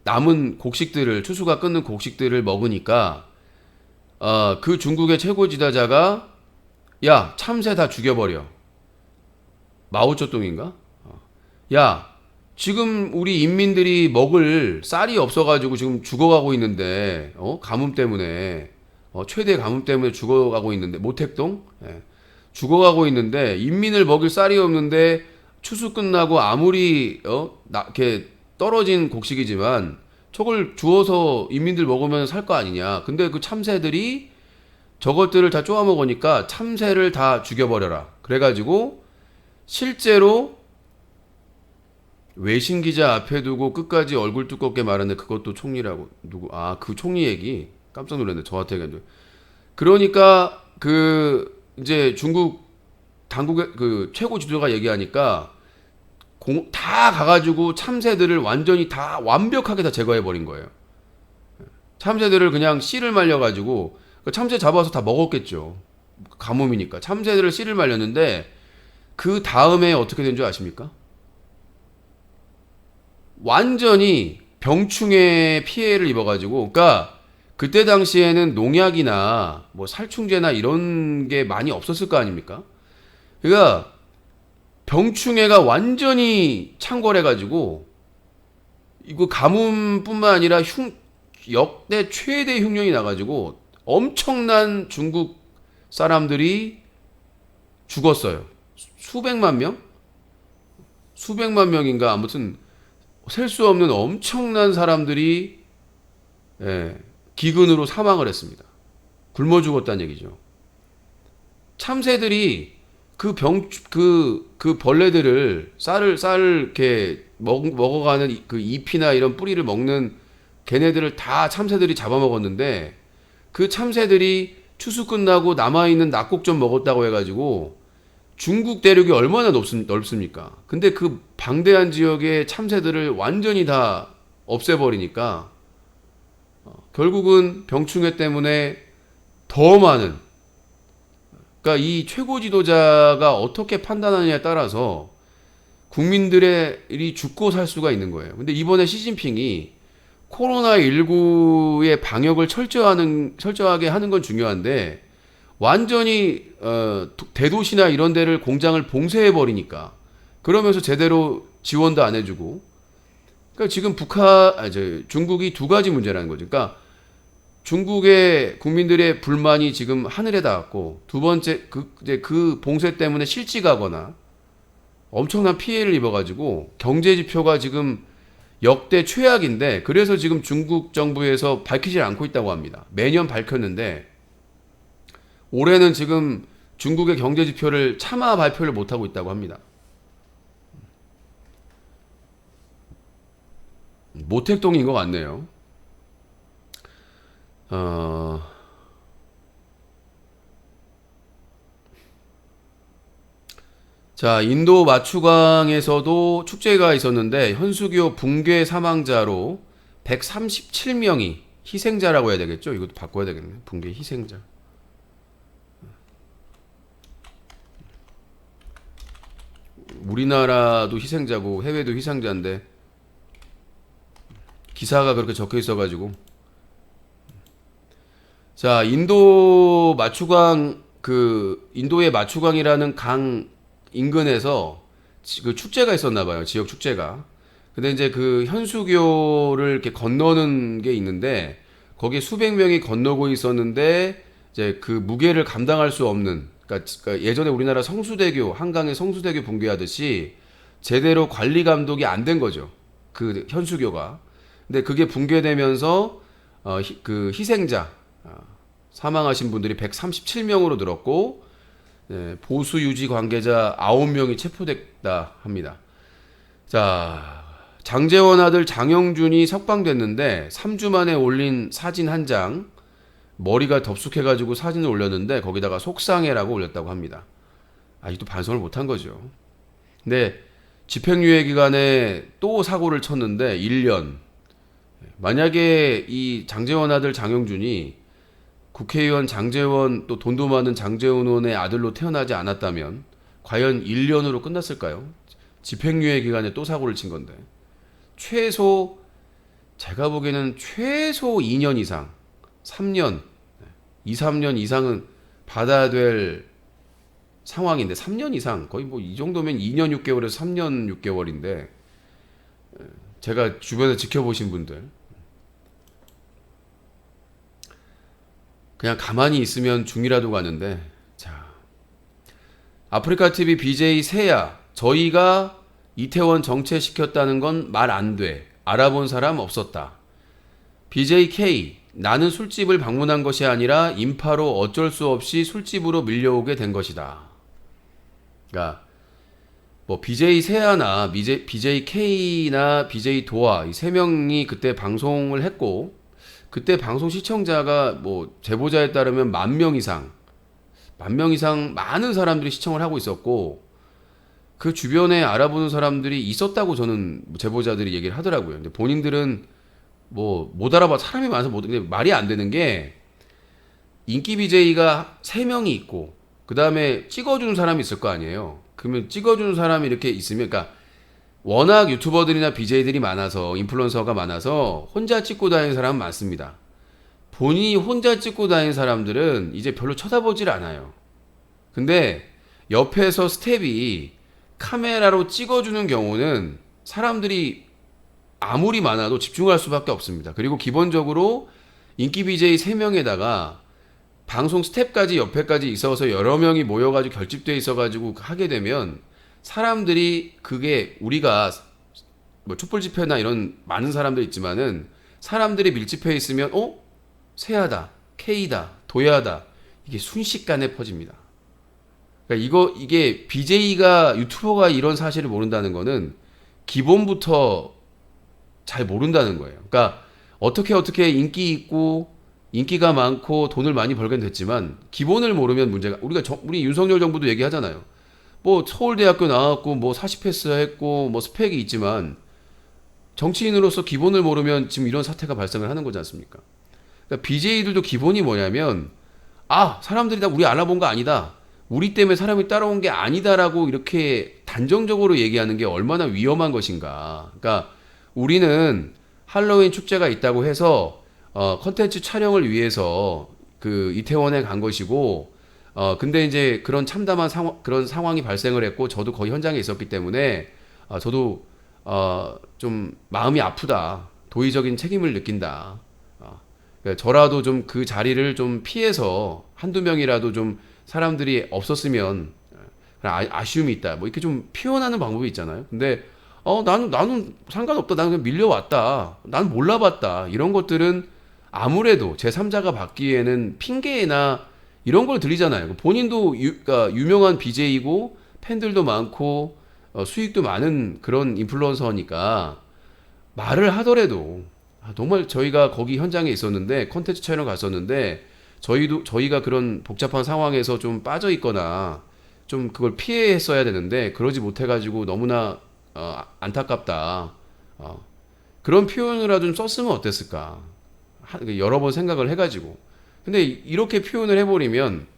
남은 곡식들을, 추수가 끊는 곡식들을 먹으니까 그 중국의 최고 지도자가 야, 참새 다 죽여버려. 마오쩌둥인가? 야, 지금 우리 인민들이 먹을 쌀이 없어가지고 지금 죽어가고 있는데, 가뭄 때문에, 최대 가뭄 때문에 죽어가고 있는데, 모택동? 예. 죽어가고 있는데, 인민을 먹일 쌀이 없는데, 추수 끝나고 아무리, 이렇게 떨어진 곡식이지만, 저걸 주워서 인민들 먹으면 살 거 아니냐. 근데 그 참새들이 저것들을 다 쪼아 먹으니까 참새를 다 죽여버려라. 그래가지고 실제로 외신 기자 앞에 두고 끝까지 얼굴 두껍게 말하는데, 그것도 총리라고. 그 총리 얘기 깜짝 놀랐네. 저한테 얘기했는데. 그러니까 이제 중국 당국의 그 최고 지도자가 얘기하니까 다 가가지고 참새들을 완전히 다 완벽하게 다 제거해 버린 거예요. 참새들을 그냥 씨를 말려가지고, 참새 잡아서 다 먹었겠죠. 가뭄이니까. 참새들을 씨를 말렸는데, 그 다음에 어떻게 된 줄 아십니까? 완전히 병충해 피해를 입어가지고, 그러니까 그때 당시에는 농약이나 뭐 살충제나 이런 게 많이 없었을 거 아닙니까? 그러니까 병충해가 완전히 창궐해가지고, 이거 가뭄뿐만 아니라 역대 최대 흉년이 나가지고 엄청난 중국 사람들이 죽었어요. 수백만 명인가, 아무튼 셀 수 없는 엄청난 사람들이 기근으로 사망을 했습니다. 굶어 죽었다는 얘기죠. 참새들이 그 벌레들을 쌀을 이렇게 먹어가는 그 잎이나 이런 뿌리를 먹는 걔네들을 다 참새들이 잡아먹었는데, 그 참새들이 추수 끝나고 남아있는 낙곡 좀 먹었다고 해가지고 중국 대륙이 얼마나 넓습니까? 근데 그 방대한 지역의 참새들을 완전히 다 없애버리니까 결국은 병충해 때문에 더 많은, 그러니까 이 최고 지도자가 어떻게 판단하느냐에 따라서 국민들이 죽고 살 수가 있는 거예요. 근데 이번에 시진핑이 코로나19의 방역을 철저하게 하는 건 중요한데 완전히 대도시나 이런 데를 공장을 봉쇄해 버리니까 그러면서 제대로 지원도 안 해주고 그러니까 지금 중국이 두 가지 문제라는 거죠. 그러니까 중국의 국민들의 불만이 지금 하늘에 닿았고 두 번째 그 봉쇄 때문에 실직하거나 엄청난 피해를 입어가지고 경제 지표가 지금 역대 최악인데 그래서 지금 중국 정부에서 밝히질 않고 있다고 합니다. 매년 밝혔는데 올해는 지금 중국의 경제 지표를 차마 발표를 못하고 있다고 합니다. 모택동인 것 같네요. 자, 인도 마추강에서도 축제가 있었는데 현수교 붕괴 사망자로 137명이 희생자라고 해야 되겠죠? 이것도 바꿔야 되겠네. 붕괴 희생자. 우리나라도 희생자고 해외도 희생자인데 기사가 그렇게 적혀 있어가지고 자 인도의 마추강이라는 강 인근에서 그 축제가 있었나 봐요. 지역 축제가. 근데 이제 그 현수교를 이렇게 건너는 게 있는데 거기에 수백 명이 건너고 있었는데 이제 그 무게를 감당할 수 없는 그러니까 예전에 우리나라 성수대교 한강의 성수대교 붕괴하듯이 제대로 관리 감독이 안 된 거죠. 그 현수교가. 근데 그게 붕괴되면서 그 희생자 사망하신 분들이 137명으로 늘었고 보수 유지 관계자 9명이 체포됐다 합니다. 자, 장제원 아들 장영준이 석방됐는데 3주 만에 올린 사진 한 장, 머리가 덥숙해가지고 사진을 올렸는데 거기다가 속상해라고 올렸다고 합니다. 아직도 반성을 못한 거죠. 근데 집행유예 기간에 또 사고를 쳤는데 1년. 만약에 이 장제원 아들 장영준이 국회의원 장제원 또 돈도 많은 장제원 의원의 아들로 태어나지 않았다면 과연 1년으로 끝났을까요? 집행유예 기간에 또 사고를 친 건데 제가 보기에는 최소 2년 이상 3년 3년 이상은 받아야 될 상황인데 3년 이상 거의 뭐 이 정도면 2년 6개월에서 3년 6개월인데 제가 주변에 지켜보신 분들 그냥 가만히 있으면 중이라도 가는데 자 아프리카 TV BJ 세야 저희가 이태원 정체시켰다는 건 말 안 돼. 알아본 사람 없었다. BJ K 나는 술집을 방문한 것이 아니라 인파로 어쩔 수 없이 술집으로 밀려오게 된 것이다. 그러니까 뭐 BJ 세야나 BJ K나 BJ 도아 이 세 명이 그때 방송을 했고 그때 방송 시청자가 뭐 제보자에 따르면 10,000명 이상 많은 사람들이 시청을 하고 있었고 그 주변에 알아보는 사람들이 있었다고 저는 제보자들이 얘기를 하더라고요. 근데 본인들은 뭐 못 알아봐 사람이 많아서 근데 말이 안 되는 게 인기 BJ가 3명이 있고 그 다음에 찍어주는 사람이 있을 거 아니에요. 그러면 찍어주는 사람이 이렇게 있으면 그러니까 워낙 유튜버들이나 BJ들이 많아서 인플루언서가 많아서 혼자 찍고 다니는 사람은 많습니다. 본인이 혼자 찍고 다니는 사람들은 이제 별로 쳐다보질 않아요. 근데 옆에서 스텝이 카메라로 찍어주는 경우는 사람들이 아무리 많아도 집중할 수밖에 없습니다. 그리고 기본적으로 인기 BJ 3명에다가 방송 스텝까지 옆에까지 있어서 여러 명이 모여가지고 결집돼 있어가지고 하게 되면 사람들이 그게 우리가 뭐 촛불 집회나 이런 많은 사람들 있지만은 사람들이 밀집해 있으면 세야다, K다, 도야다 이게 순식간에 퍼집니다. 그러니까 이게 BJ가 유튜버가 이런 사실을 모른다는 거는 기본부터 잘 모른다는 거예요. 그러니까 어떻게 인기 있고 인기가 많고 돈을 많이 벌긴 됐지만 기본을 모르면 문제가 우리 윤석열 정부도 얘기하잖아요. 뭐 서울대학교 나왔고 뭐 40패스 했고 뭐 스펙이 있지만 정치인으로서 기본을 모르면 지금 이런 사태가 발생을 하는 거지 않습니까? 그러니까 BJ들도 기본이 뭐냐면 사람들이 다 우리 알아본 거 아니다. 우리 때문에 사람이 따라온 게 아니다라고 이렇게 단정적으로 얘기하는 게 얼마나 위험한 것인가. 그러니까 우리는 할로윈 축제가 있다고 해서 컨텐츠 촬영을 위해서 그 이태원에 간 것이고, 근데 이제 그런 참담한 그런 상황이 발생을 했고, 저도 거기 현장에 있었기 때문에 저도 좀 마음이 아프다. 도의적인 책임을 느낀다. 그러니까 저라도 좀 그 자리를 좀 피해서 한두 명이라도 좀 사람들이 없었으면 아쉬움이 있다. 뭐 이렇게 좀 표현하는 방법이 있잖아요. 근데 나는 상관없다. 나는 그냥 밀려왔다. 난 몰라봤다. 이런 것들은 아무래도 제3자가 받기에는 핑계나 이런 걸 들리잖아요. 본인도 그러니까 유명한 BJ이고 팬들도 많고 수익도 많은 그런 인플루언서니까 말을 하더라도 정말 저희가 거기 현장에 있었는데 컨텐츠 촬영 갔었는데 저희가 그런 복잡한 상황에서 좀 빠져 있거나 좀 그걸 피했어야 되는데 그러지 못해가지고 너무나 안타깝다. 그런 표현이라도 좀 썼으면 어땠을까? 여러 번 생각을 해가지고. 근데 이렇게 표현을 해버리면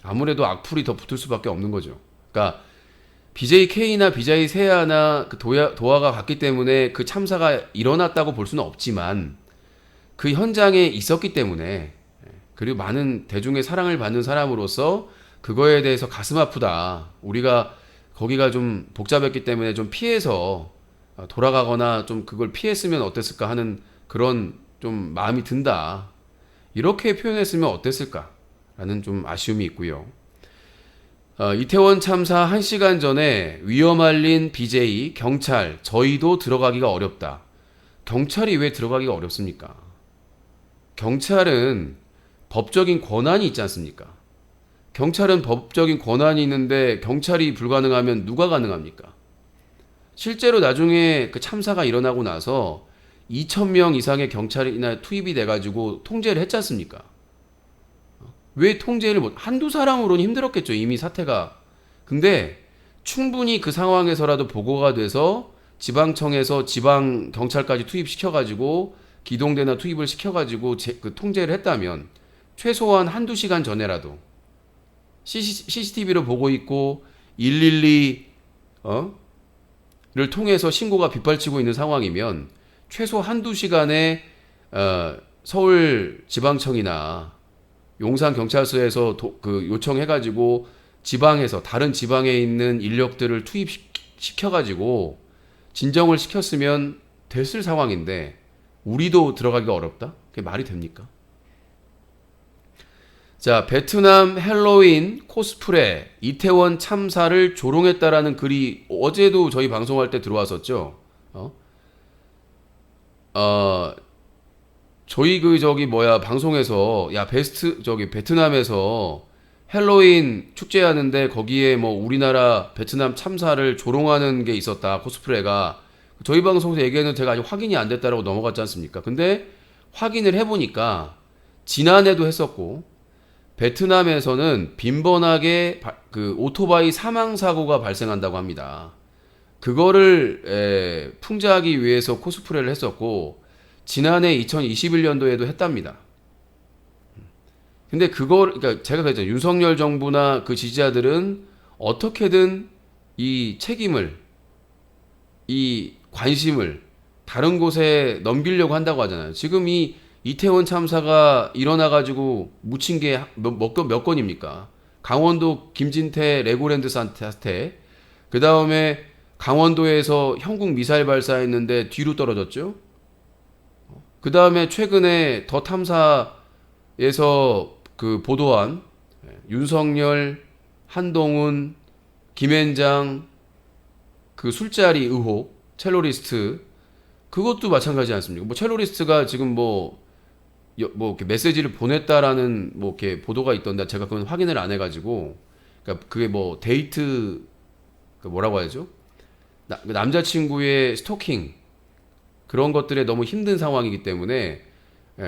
아무래도 악플이 더 붙을 수밖에 없는 거죠. 그러니까 BJK나 BJ 세아나 그 도화가 갔기 때문에 그 참사가 일어났다고 볼 수는 없지만 그 현장에 있었기 때문에 그리고 많은 대중의 사랑을 받는 사람으로서 그거에 대해서 가슴 아프다. 우리가 거기가 좀 복잡했기 때문에 좀 피해서 돌아가거나 좀 그걸 피했으면 어땠을까 하는 그런 좀 마음이 든다. 이렇게 표현했으면 어땠을까? 라는 좀 아쉬움이 있고요. 이태원 참사 1시간 전에 위험 알린 BJ, 경찰, 저희도 들어가기가 어렵다. 경찰이 왜 들어가기가 어렵습니까? 경찰은 법적인 권한이 있지 않습니까? 경찰은 법적인 권한이 있는데 경찰이 불가능하면 누가 가능합니까? 실제로 나중에 그 참사가 일어나고 나서 2,000명 이상의 경찰이나 투입이 돼가지고 통제를 했지 않습니까? 왜 통제를 한두 사람으로는 힘들었겠죠. 이미 사태가. 근데 충분히 그 상황에서라도 보고가 돼서 지방청에서 지방 경찰까지 투입시켜가지고 기동대나 투입을 시켜가지고 그 통제를 했다면 최소한 한두 시간 전에라도 CCTV로 보고 있고 112 를 통해서 신고가 빗발치고 있는 상황이면 최소 한두 시간에 서울 지방청이나 용산 경찰서에서 그 요청해가지고 지방에서 다른 지방에 있는 인력들을 투입시켜가지고 진정을 시켰으면 됐을 상황인데 우리도 들어가기가 어렵다? 그게 말이 됩니까? 자, 베트남 헬로윈 코스프레 이태원 참사를 조롱했다라는 글이 어제도 저희 방송할 때 들어왔었죠. 저희 방송에서 베트남에서 헬로윈 축제하는데 거기에 뭐 우리나라 베트남 참사를 조롱하는 게 있었다. 코스프레가 저희 방송에서 얘기했는데 제가 아직 확인이 안 됐다라고 넘어갔지 않습니까? 근데 확인을 해보니까 지난해도 했었고 베트남에서는 빈번하게 그 오토바이 사망 사고가 발생한다고 합니다. 그거를 풍자하기 위해서 코스프레를 했었고 지난해 2021년도에도 했답니다. 근데 그러니까 제가 그랬잖아요. 윤석열 정부나 그 지지자들은 어떻게든 이 책임을, 이 관심을 다른 곳에 넘기려고 한다고 하잖아요. 지금 이 이태원 참사가 일어나가지고 묻힌 게 몇 건입니까? 강원도 김진태 레고랜드 사태, 그 다음에 강원도에서 형국 미사일 발사했는데 뒤로 떨어졌죠? 그 다음에 최근에 더 탐사에서 그 보도한 윤석열, 한동훈, 김앤장 그 술자리 의혹, 첼로리스트 그것도 마찬가지 않습니까? 뭐 첼로리스트가 지금 뭐 이렇게 메시지를 보냈다라는 뭐 이렇게 보도가 있던데 제가 그건 확인을 안 해가지고 그러니까 그게 뭐 데이트 뭐라고 하죠? 남자친구의 스토킹 그런 것들에 너무 힘든 상황이기 때문에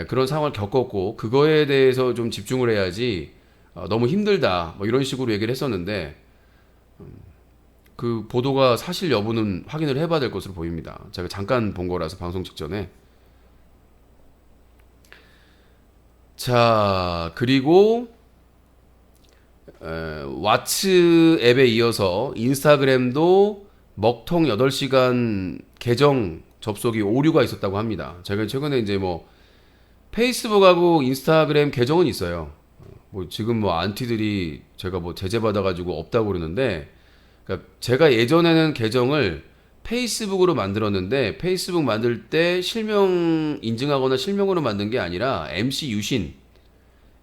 그런 상황을 겪었고 그거에 대해서 좀 집중을 해야지 너무 힘들다 뭐 이런 식으로 얘기를 했었는데 그 보도가 사실 여부는 확인을 해봐야 될 것으로 보입니다. 제가 잠깐 본 거라서 방송 직전에. 자, 그리고 왓츠 앱에 이어서 인스타그램도 먹통 8시간 계정 접속이 오류가 있었다고 합니다. 제가 최근에 이제 뭐 페이스북하고 인스타그램 계정은 있어요. 뭐 지금 뭐 안티들이 제가 뭐 제재 받아가지고 없다고 그러는데, 그러니까 제가 예전에는 계정을 페이스북으로 만들었는데 페이스북 만들 때 실명 인증하거나 실명으로 만든 게 아니라 MC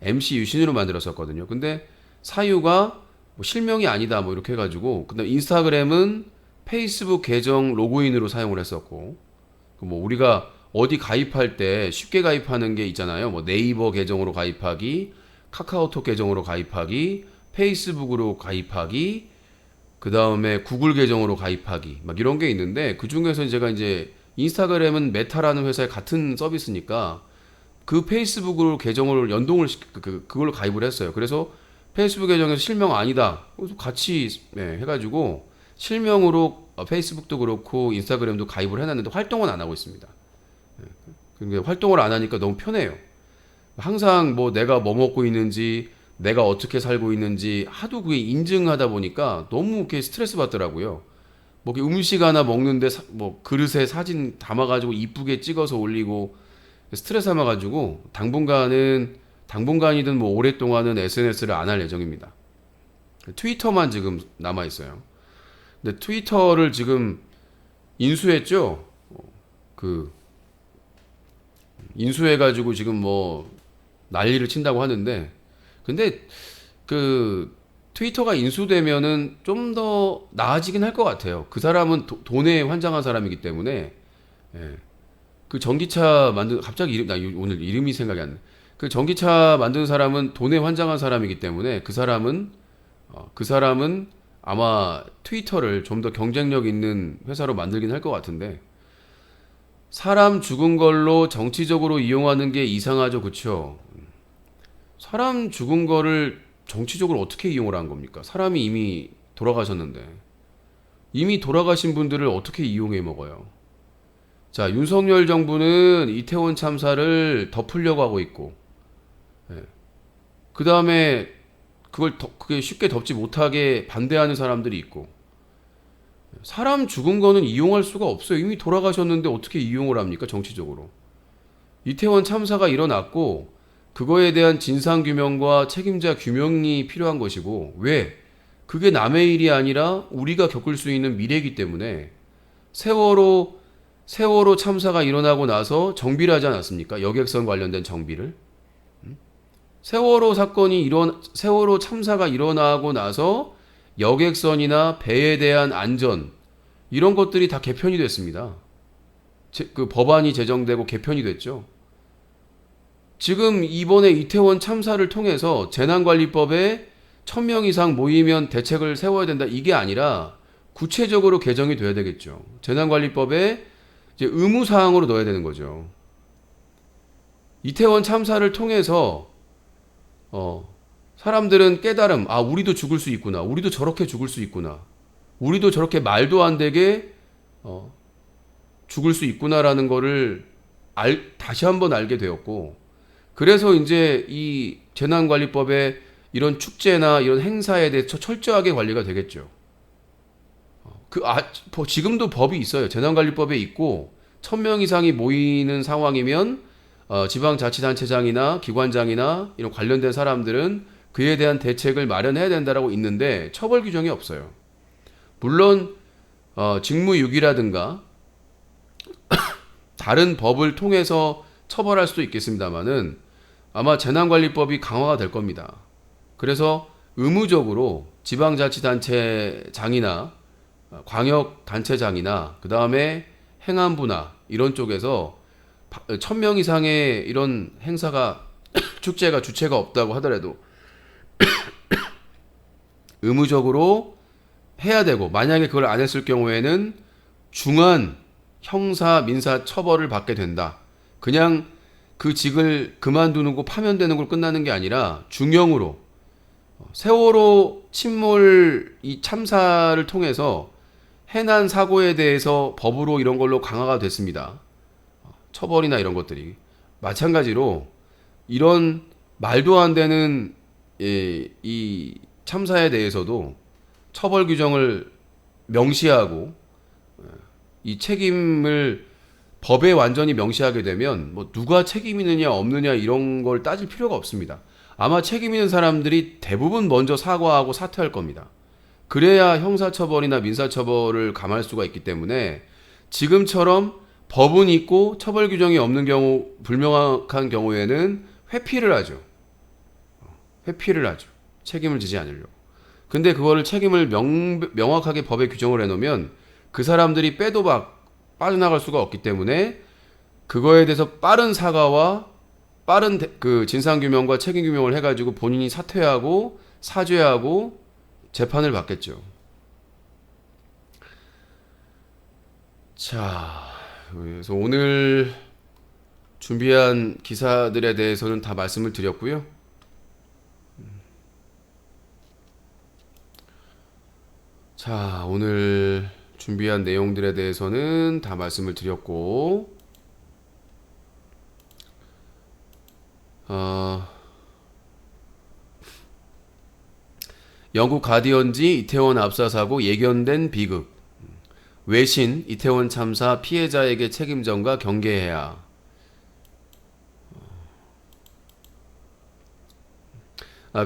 유신으로 만들었었거든요. 근데 사유가 뭐 실명이 아니다 뭐 이렇게 해가지고, 근데 인스타그램은 페이스북 계정 로그인으로 사용을 했었고, 뭐 우리가 어디 가입할 때 쉽게 가입하는 게 있잖아요. 뭐 네이버 계정으로 가입하기, 카카오톡 계정으로 가입하기, 페이스북으로 가입하기, 그 다음에 구글 계정으로 가입하기, 막 이런 게 있는데, 그 중에서 제가 이제 인스타그램은 메타라는 회사의 같은 서비스니까 그 페이스북으로 계정을 연동을 그걸로 가입을 했어요. 그래서 페이스북 계정에서 실명 아니다, 그래서 같이 해가지고 실명으로 페이스북도 그렇고 인스타그램도 가입을 해놨는데 활동은 안 하고 있습니다. 근데 활동을 안 하니까 너무 편해요. 항상 뭐 내가 뭐 먹고 있는지, 내가 어떻게 살고 있는지 하도 그게 인증하다 보니까 너무 이렇게 스트레스 받더라고요. 뭐 이렇게 음식 하나 먹는데 뭐 그릇에 사진 담아가지고 이쁘게 찍어서 올리고 스트레스 삼아가지고 당분간이든 뭐 오랫동안은 SNS를 안 할 예정입니다. 트위터만 지금 남아 있어요. 근데 트위터를 지금 인수했죠. 그 인수해가지고 지금 뭐 난리를 친다고 하는데, 근데 그 트위터가 인수되면은 좀 더 나아지긴 할 것 같아요. 그 사람은 돈에 환장한 사람이기 때문에. 예. 그 전기차 만든, 갑자기 나 오늘 이름이 생각이 안 나. 그 전기차 만드는 사람은 돈에 환장한 사람이기 때문에 그 사람은 아마 트위터를 좀 더 경쟁력 있는 회사로 만들긴 할 것 같은데, 사람 죽은 걸로 정치적으로 이용하는 게 이상하죠, 그쵸? 사람 죽은 거를 정치적으로 어떻게 이용을 한 겁니까? 사람이 이미 돌아가셨는데, 이미 돌아가신 분들을 어떻게 이용해 먹어요? 자, 윤석열 정부는 이태원 참사를 덮으려고 하고 있고, 그 다음에 그게 쉽게 덮지 못하게 반대하는 사람들이 있고, 사람 죽은 거는 이용할 수가 없어요. 이미 돌아가셨는데 어떻게 이용을 합니까? 정치적으로. 이태원 참사가 일어났고 그거에 대한 진상규명과 책임자 규명이 필요한 것이고, 왜? 그게 남의 일이 아니라 우리가 겪을 수 있는 미래이기 때문에. 세월호 참사가 일어나고 나서 정비를 하지 않았습니까? 여객선 관련된 정비를. 세월호 참사가 일어나고 나서 여객선이나 배에 대한 안전, 이런 것들이 다 개편이 됐습니다. 그 법안이 제정되고 개편이 됐죠. 지금 이번에 이태원 참사를 통해서 재난관리법에 1000명 이상 모이면 대책을 세워야 된다, 이게 아니라 구체적으로 개정이 돼야 되겠죠. 재난관리법에 이제 의무사항으로 넣어야 되는 거죠. 이태원 참사를 통해서 사람들은 깨달음, 아, 우리도 죽을 수 있구나, 우리도 저렇게 죽을 수 있구나, 우리도 저렇게 말도 안 되게 죽을 수 있구나라는 거를 다시 한번 알게 되었고, 그래서 이제 이 재난관리법에 이런 축제나 이런 행사에 대해서 철저하게 관리가 되겠죠. 지금도 법이 있어요. 재난관리법에 있고, 1000명 이상이 모이는 상황이면 지방자치단체장이나 기관장이나 이런 관련된 사람들은 그에 대한 대책을 마련해야 된다라고 있는데 처벌 규정이 없어요. 물론 직무유기라든가 다른 법을 통해서 처벌할 수도 있겠습니다만은 아마 재난관리법이 강화가 될 겁니다. 그래서 의무적으로 지방자치단체장이나 광역단체장이나 그 다음에 행안부나 이런 쪽에서 1000명 이상의 이런 행사가 축제가 주체가 없다고 하더라도 의무적으로 해야 되고, 만약에 그걸 안 했을 경우에는 중한 형사 민사 처벌을 받게 된다. 그냥 그 직을 그만두는 거 파면되는 걸 끝나는 게 아니라 중형으로, 세월호 침몰 이 참사를 통해서 해난 사고에 대해서 법으로 이런 걸로 강화가 됐습니다. 처벌이나 이런 것들이. 마찬가지로 이런 말도 안 되는 이 참사에 대해서도 처벌 규정을 명시하고 이 책임을 법에 완전히 명시하게 되면 뭐 누가 책임 있느냐 없느냐 이런 걸 따질 필요가 없습니다. 아마 책임 있는 사람들이 대부분 먼저 사과하고 사퇴할 겁니다. 그래야 형사처벌이나 민사처벌을 감할 수가 있기 때문에 지금처럼 법은 있고 처벌 규정이 없는 경우, 불명확한 경우에는 회피를 하죠. 회피를 하죠. 책임을 지지 않으려고. 근데 그거를 책임을 명확하게 법에 규정을 해놓으면 그 사람들이 빼도 빠져나갈 수가 없기 때문에 그거에 대해서 빠른 사과와 빠른 그 진상규명과 책임규명을 해가지고 본인이 사퇴하고 사죄하고 재판을 받겠죠. 자, 그래서 오늘 준비한 기사들에 대해서는 다 말씀을 드렸고요. 자, 오늘 준비한 내용들에 대해서는 다 말씀을 드렸고, 영국 가디언지 이태원 압사 사고 예견된 비극, 외신 이태원 참사 피해자에게 책임전가 경계해야.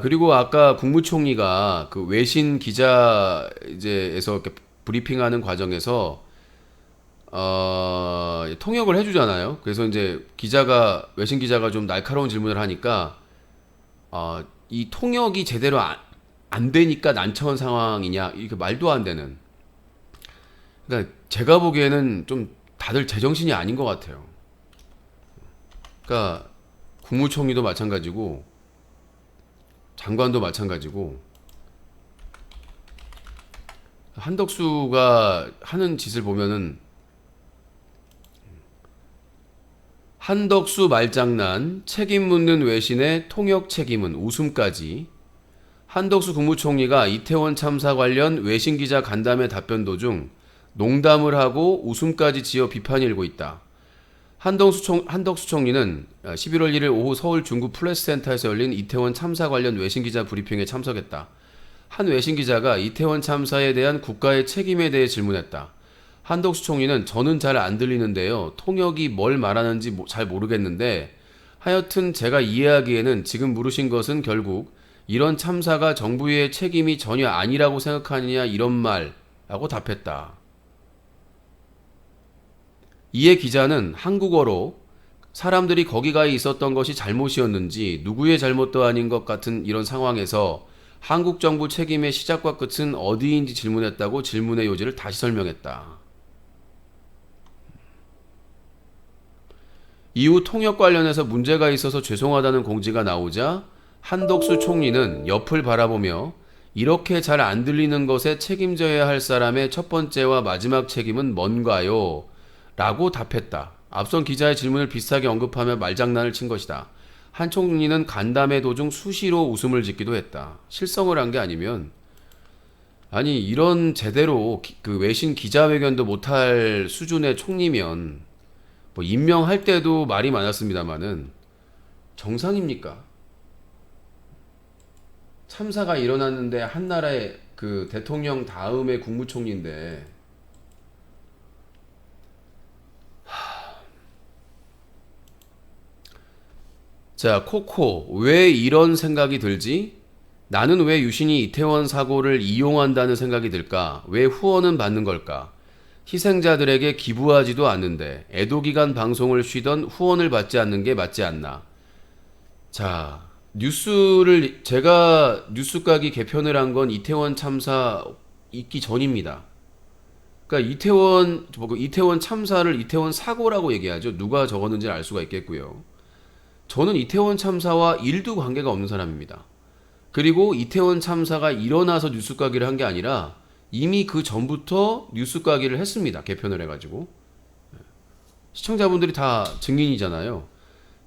그리고 아까 국무총리가 그 외신 기자 이제에서 이렇게 브리핑하는 과정에서 통역을 해주잖아요. 그래서 이제 외신 기자가 좀 날카로운 질문을 하니까 이 통역이 제대로 안 되니까 난처한 상황이냐, 이렇게 말도 안 되는. 그러니까 제가 보기에는 좀 다들 제정신이 아닌 것 같아요. 그러니까 국무총리도 마찬가지고 장관도 마찬가지고 한덕수가 하는 짓을 보면은 한덕수 말장난, 책임 묻는 외신의 통역 책임은 웃음까지. 한덕수 국무총리가 이태원 참사 관련 외신 기자 간담회 답변 도중 농담을 하고 웃음까지 지어 비판이 일고 있다. 한덕수 총리는 11월 1일 오후 서울 중구 플래스센터에서 열린 이태원 참사 관련 외신 기자 브리핑에 참석했다. 한 외신 기자가 이태원 참사에 대한 국가의 책임에 대해 질문했다. 한덕수 총리는 저는 잘 안 들리는데요. 통역이 뭘 말하는지 잘 모르겠는데 하여튼 제가 이해하기에는 지금 물으신 것은 결국 이런 참사가 정부의 책임이 전혀 아니라고 생각하느냐 이런 말라고 답했다. 이에 기자는 한국어로 사람들이 거기가 있었던 것이 잘못이었는지 누구의 잘못도 아닌 것 같은 이런 상황에서 한국 정부 책임의 시작과 끝은 어디인지 질문했다고 질문의 요지를 다시 설명했다. 이후 통역 관련해서 문제가 있어서 죄송하다는 공지가 나오자 한덕수 총리는 옆을 바라보며 이렇게 잘 안 들리는 것에 책임져야 할 사람의 첫 번째와 마지막 책임은 뭔가요? 라고 답했다. 앞선 기자의 질문을 비슷하게 언급하며 말장난을 친 것이다. 한 총리는 간담회 도중 수시로 웃음을 짓기도 했다. 실성을 한 게 아니면, 아니 이런 제대로 그 외신 기자회견도 못할 수준의 총리면 뭐 임명할 때도 말이 많았습니다마는 정상입니까? 참사가 일어났는데 한 나라의 그 대통령 다음의 국무총리인데 자, 코코, 왜 이런 생각이 들지? 나는 왜 유신이 이태원 사고를 이용한다는 생각이 들까? 왜 후원은 받는 걸까? 희생자들에게 기부하지도 않는데 애도기간 방송을 쉬던 후원을 받지 않는 게 맞지 않나? 자, 제가 뉴스각이 개편을 한 건 이태원 참사 있기 전입니다. 그러니까 이태원 참사를 이태원 사고라고 얘기하죠. 누가 적었는지 알 수가 있겠고요. 저는 이태원 참사와 일도 관계가 없는 사람입니다. 그리고 이태원 참사가 일어나서 뉴스 까기를 한 게 아니라 이미 그 전부터 뉴스 까기를 했습니다. 개편을 해가지고. 시청자분들이 다 증인이잖아요.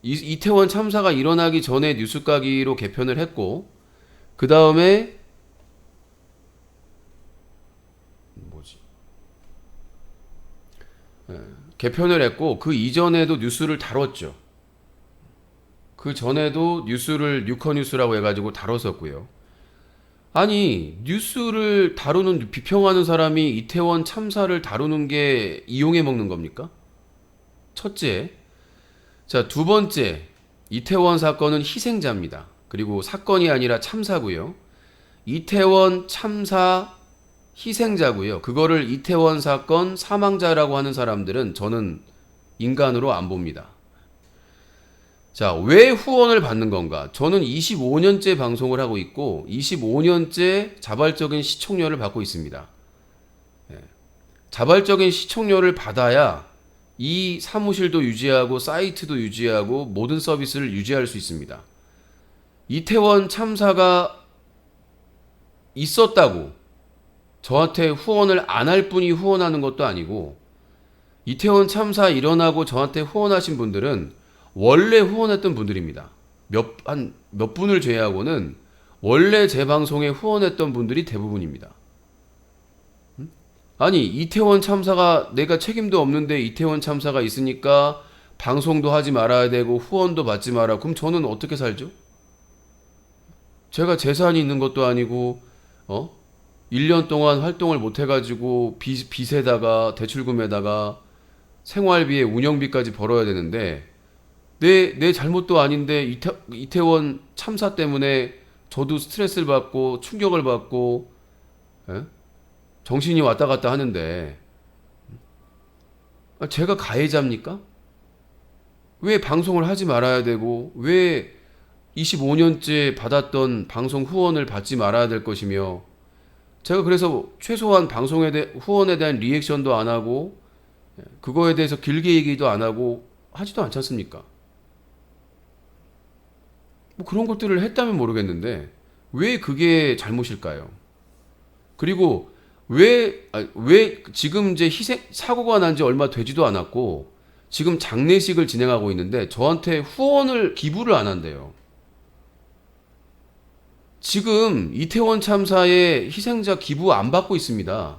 이태원 참사가 일어나기 전에 뉴스 까기로 개편을 했고, 그 다음에 개편을 했고, 그 이전에도 뉴스를 다뤘죠. 그 전에도 뉴스를 뉴커뉴스라고 해가지고 다뤘었고요. 아니, 뉴스를 다루는, 비평하는 사람이 이태원 참사를 다루는 게 이용해 먹는 겁니까? 첫째. 자, 두 번째. 이태원 사건은 희생자입니다. 그리고 사건이 아니라 참사고요. 이태원 참사 희생자고요. 그거를 이태원 사건 사망자라고 하는 사람들은 저는 인간으로 안 봅니다. 자, 왜 후원을 받는 건가? 저는 25년째 방송을 하고 있고 25년째 자발적인 시청료를 받고 있습니다. 예. 자발적인 시청료를 받아야 이 사무실도 유지하고 사이트도 유지하고 모든 서비스를 유지할 수 있습니다. 이태원 참사가 있었다고 저한테 후원을 안 할 분이 후원하는 것도 아니고 이태원 참사 일어나고 저한테 후원하신 분들은 원래 후원했던 분들입니다. 몇 분을 제외하고는 원래 제 방송에 후원했던 분들이 대부분입니다. 아니, 이태원 참사가 내가 책임도 없는데 이태원 참사가 있으니까 방송도 하지 말아야 되고 후원도 받지 마라. 그럼 저는 어떻게 살죠? 제가 재산이 있는 것도 아니고 1년 동안 활동을 못 해가지고 빚에다가 대출금에다가 생활비에 운영비까지 벌어야 되는데 내 잘못도 아닌데 이태원 참사 때문에 저도 스트레스를 받고 충격을 받고 정신이 왔다 갔다 하는데 제가 가해자입니까? 왜 방송을 하지 말아야 되고 왜 25년째 받았던 방송 후원을 받지 말아야 될 것이며 제가 그래서 최소한 후원에 대한 리액션도 안 하고 그거에 대해서 길게 얘기도 안 하고 하지도 않지 않습니까? 뭐 그런 것들을 했다면 모르겠는데 왜 그게 잘못일까요? 그리고 왜 지금 이제 사고가 난 지 얼마 되지도 않았고 지금 장례식을 진행하고 있는데 저한테 기부를 안 한대요. 지금 이태원 참사의 희생자 기부 안 받고 있습니다.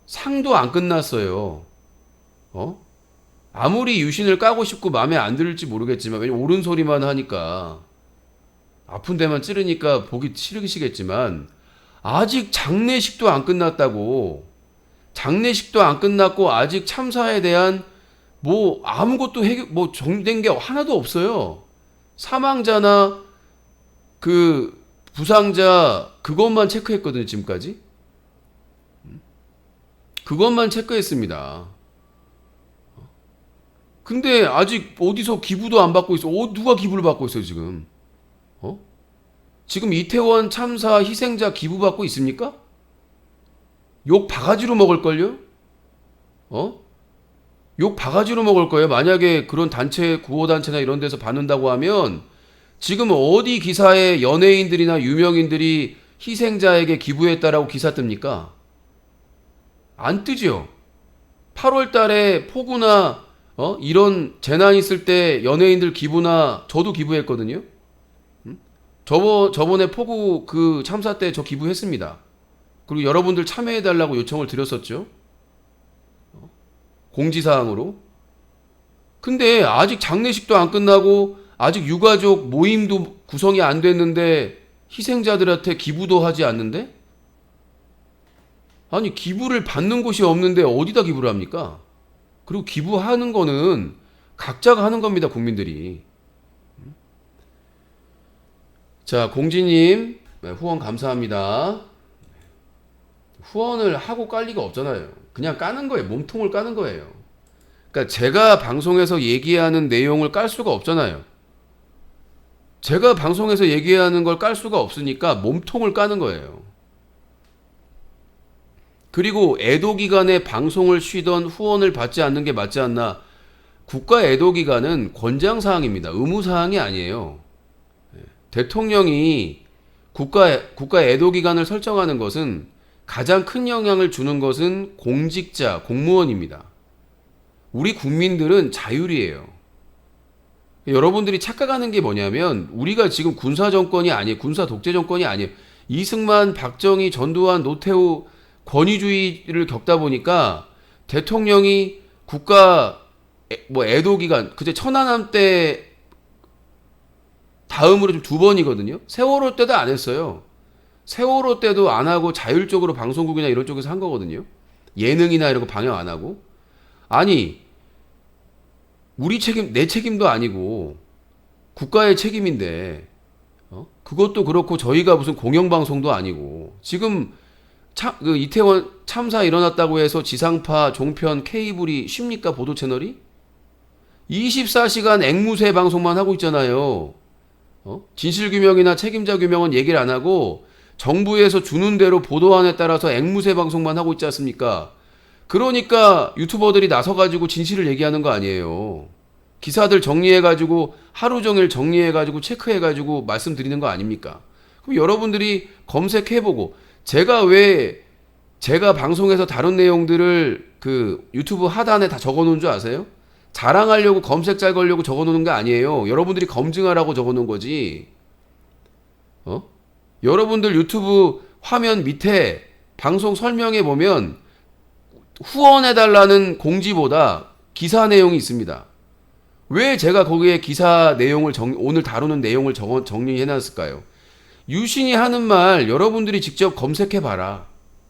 상도 안 끝났어요. 아무리 유신을 까고 싶고 마음에 안 들을지 모르겠지만 왜냐면 옳은 소리만 하니까 아픈 데만 찌르니까 보기 싫으시겠지만 아직 장례식도 안 끝났다고. 장례식도 안 끝났고 아직 참사에 대한 아무것도 정된 게 하나도 없어요. 사망자나 부상자 그것만 체크했거든요, 지금까지. 그것만 체크했습니다. 근데 아직 어디서 기부도 안 받고 있어. 누가 기부를 받고 있어요, 지금? 지금 이태원 참사 희생자 기부 받고 있습니까? 욕 바가지로 먹을걸요? 욕 바가지로 먹을 거예요. 만약에 그런 구호단체나 이런 데서 받는다고 하면 지금 어디 기사에 연예인들이나 유명인들이 희생자에게 기부했다라고 기사 뜹니까? 안 뜨죠. 8월 달에 폭우나 이런 재난 있을 때 연예인들 기부나 저도 기부했거든요. 저번에 폭우 그 참사 때 저 기부했습니다. 그리고 여러분들 참여해달라고 요청을 드렸었죠. 공지사항으로. 근데 아직 장례식도 안 끝나고 아직 유가족 모임도 구성이 안 됐는데 희생자들한테 기부도 하지 않는데? 아니, 기부를 받는 곳이 없는데 어디다 기부를 합니까? 그리고 기부하는 거는 각자가 하는 겁니다, 국민들이. 자, 공지님 후원 감사합니다. 후원을 하고 깔 리가 없잖아요. 그냥 까는 거예요. 몸통을 까는 거예요. 그러니까 제가 방송에서 얘기하는 내용을 깔 수가 없잖아요. 제가 방송에서 얘기하는 걸 깔 수가 없으니까 몸통을 까는 거예요. 그리고 애도기간에 방송을 쉬던 후원을 받지 않는 게 맞지 않나. 국가 애도기간은 권장사항입니다. 의무사항이 아니에요. 대통령이 국가 애도기간을 설정하는 것은 가장 큰 영향을 주는 것은 공무원입니다. 우리 국민들은 자율이에요. 여러분들이 착각하는 게 뭐냐면 우리가 지금 군사 독재 정권이 아니에요. 이승만, 박정희, 전두환, 노태우 권위주의를 겪다 보니까 대통령이 국가 애도기간 그제 천안함 때 다음으로 좀 2번이거든요. 세월호 때도 안 했어요. 세월호 때도 안 하고 자율적으로 방송국이나 이런 쪽에서 한 거거든요. 예능이나 이런 거 방영 안 하고. 아니, 우리 책임, 내 책임도 아니고 국가의 책임인데, 그것도 그렇고 저희가 무슨 공영방송도 아니고 지금 그 이태원 참사 일어났다고 해서 지상파, 종편, 케이블이 쉽니까? 보도 채널이? 24시간 앵무새 방송만 하고 있잖아요. 진실규명이나 책임자 규명은 얘기를 안 하고 정부에서 주는 대로 보도안에 따라서 앵무새 방송만 하고 있지 않습니까? 그러니까 유튜버들이 나서가지고 진실을 얘기하는 거 아니에요. 기사들 정리해가지고 하루 종일 정리해가지고 체크해가지고 말씀드리는 거 아닙니까? 그럼 여러분들이 검색해보고 제가 방송에서 다룬 내용들을 그 유튜브 하단에 다 적어놓은 줄 아세요? 자랑하려고 검색 잘 걸려고 적어놓는 게 아니에요. 여러분들이 검증하라고 적어놓은 거지. 여러분들 유튜브 화면 밑에 방송 설명에 보면 후원해달라는 공지보다 기사 내용이 있습니다. 왜 제가 거기에 기사 내용을 오늘 다루는 내용을 정리해놨을까요? 유신이 하는 말 여러분들이 직접 검색해봐라.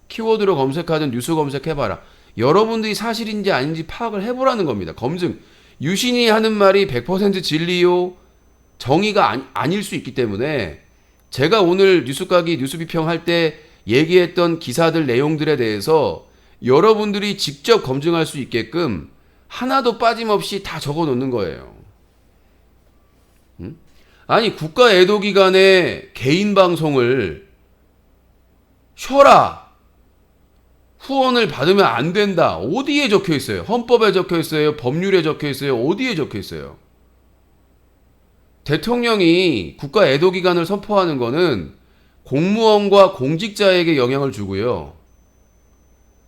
키워드로 검색하든 뉴스 검색해봐라. 여러분들이 사실인지 아닌지 파악을 해보라는 겁니다. 검증. 유신이 하는 말이 100% 진리요 정의가 아닐 수 있기 때문에 제가 오늘 뉴스가기 뉴스 비평할 때 얘기했던 기사들 내용들에 대해서 여러분들이 직접 검증할 수 있게끔 하나도 빠짐없이 다 적어 놓는 거예요. 아니, 국가 애도기관의 개인 방송을 쉬어라. 후원을 받으면 안 된다. 어디에 적혀 있어요? 헌법에 적혀 있어요? 법률에 적혀 있어요? 어디에 적혀 있어요? 대통령이 국가 애도기간을 선포하는 거는 공무원과 공직자에게 영향을 주고요.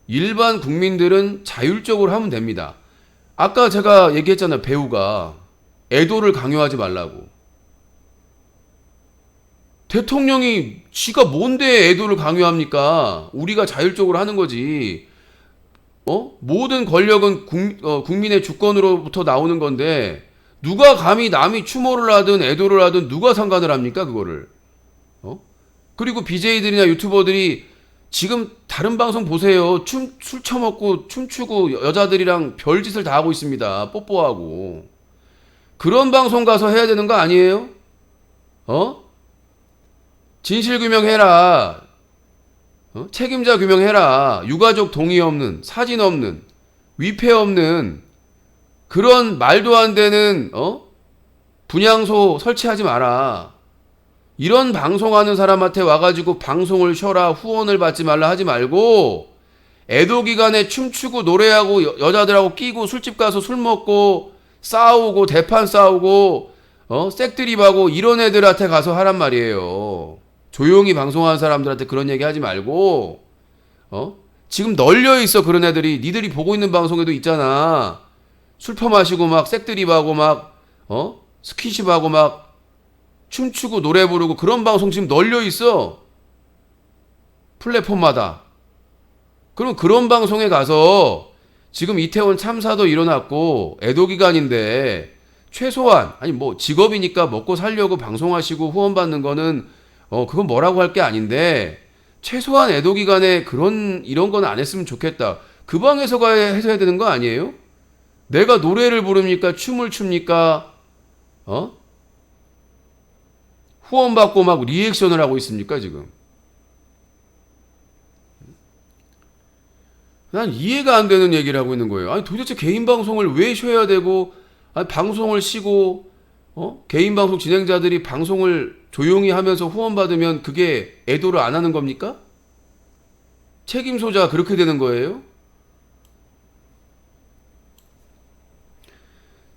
일반 국민들은 자율적으로 하면 됩니다. 아까 제가 얘기했잖아요. 배우가 애도를 강요하지 말라고. 대통령이 지가 뭔데 애도를 강요합니까? 우리가 자율적으로 하는 거지. 모든 권력은 국민의 주권으로부터 나오는 건데 누가 감히 남이 추모를 하든 애도를 하든 누가 상관을 합니까? 그거를. 그리고 BJ들이나 유튜버들이 지금 다른 방송 보세요. 술 처먹고 춤추고 여자들이랑 별짓을 다 하고 있습니다. 뽀뽀하고. 그런 방송 가서 해야 되는 거 아니에요? 진실 규명해라. 책임자 규명해라. 유가족 동의 없는, 사진 없는, 위패 없는 그런 말도 안 되는 분향소 설치하지 마라. 이런 방송하는 사람한테 와가지고 방송을 쉬어라, 후원을 받지 말라 하지 말고 애도 기간에 춤추고 노래하고 여자들하고 끼고 술집 가서 술 먹고 싸우고 대판 싸우고 색드립하고 이런 애들한테 가서 하란 말이에요. 조용히 방송하는 사람들한테 그런 얘기 하지 말고 지금 널려 있어. 그런 애들이 니들이 보고 있는 방송에도 있잖아. 술 퍼마시고 막 색드립하고 막 스킨십하고 막 춤추고 노래 부르고 그런 방송 지금 널려 있어. 플랫폼마다. 그럼 그런 방송에 가서 지금 이태원 참사도 일어났고 애도 기간인데 최소한 아니 뭐 직업이니까 먹고 살려고 방송하시고 후원 받는 거는 그건 뭐라고 할 게 아닌데 최소한 애도 기간에 이런 건 안 했으면 좋겠다. 그 방에서 해서 해야 되는 거 아니에요? 내가 노래를 부릅니까? 춤을 춥니까? 후원 받고 막 리액션을 하고 있습니까, 지금? 난 이해가 안 되는 얘기를 하고 있는 거예요. 아니 도대체 개인 방송을 왜 쉬어야 되고, 아니 방송을 쉬고, 개인 방송 진행자들이 방송을 조용히 하면서 후원 받으면 그게 애도를 안 하는 겁니까? 책임 소재가 그렇게 되는 거예요?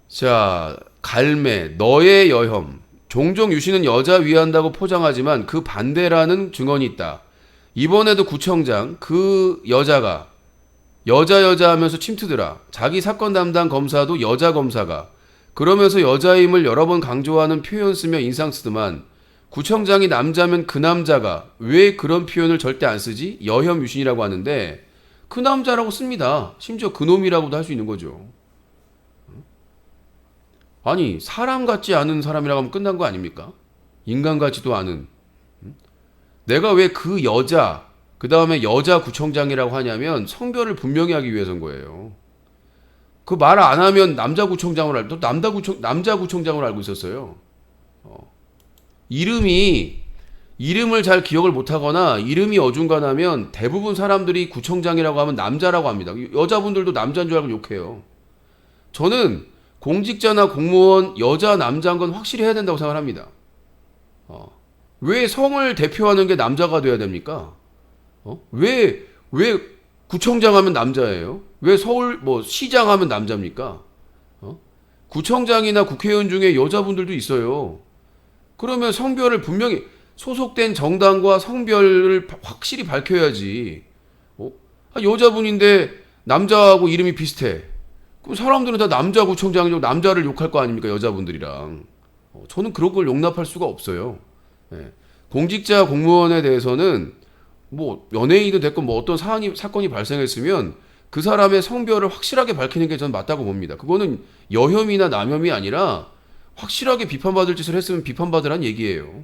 자, 갈매, 너의 여혐. 종종 유신은 여자 위한다고 포장하지만 그 반대라는 증언이 있다. 이번에도 구청장 그 여자가 여자 하면서 침투더라. 자기 사건 담당 검사도 여자 검사가 그러면서 여자임을 여러 번 강조하는 표현 쓰며 인상 쓰더만 구청장이 남자면 그 남자가 왜 그런 표현을 절대 안 쓰지? 여혐 유신이라고 하는데 그 남자라고 씁니다. 심지어 그놈이라고도 할 수 있는 거죠. 아니 사람 같지 않은 사람이라고 하면 끝난 거 아닙니까? 인간 같지도 않은 내가 왜 그 여자, 그 다음에 여자 구청장이라고 하냐면 성별을 분명히 하기 위해서인 거예요. 그 말 안 하면 또 남자 구청장으로 알고 있었어요. 이름을 잘 기억을 못하거나 이름이 어중간하면 대부분 사람들이 구청장이라고 하면 남자라고 합니다. 여자분들도 남자인 줄 알고 욕해요. 저는 공직자나 공무원 여자 남자인 건 확실히 해야 된다고 생각합니다. 왜 성을 대표하는 게 남자가 돼야 됩니까? 왜 구청장 하면 남자예요? 왜 서울 시장 하면 남자입니까? 구청장이나 국회의원 중에 여자분들도 있어요. 그러면 성별을 분명히 소속된 정당과 성별을 확실히 밝혀야지. 여자분인데 남자하고 이름이 비슷해. 그럼 사람들은 다 남자 구청장이고 남자를 욕할 거 아닙니까? 여자분들이랑. 저는 그런 걸 용납할 수가 없어요. 예. 공직자 공무원에 대해서는 연예인이 됐건 어떤 사건이 발생했으면 그 사람의 성별을 확실하게 밝히는 게 저는 맞다고 봅니다. 그거는 여혐이나 남혐이 아니라 확실하게 비판받을 짓을 했으면 비판받으란 얘기예요.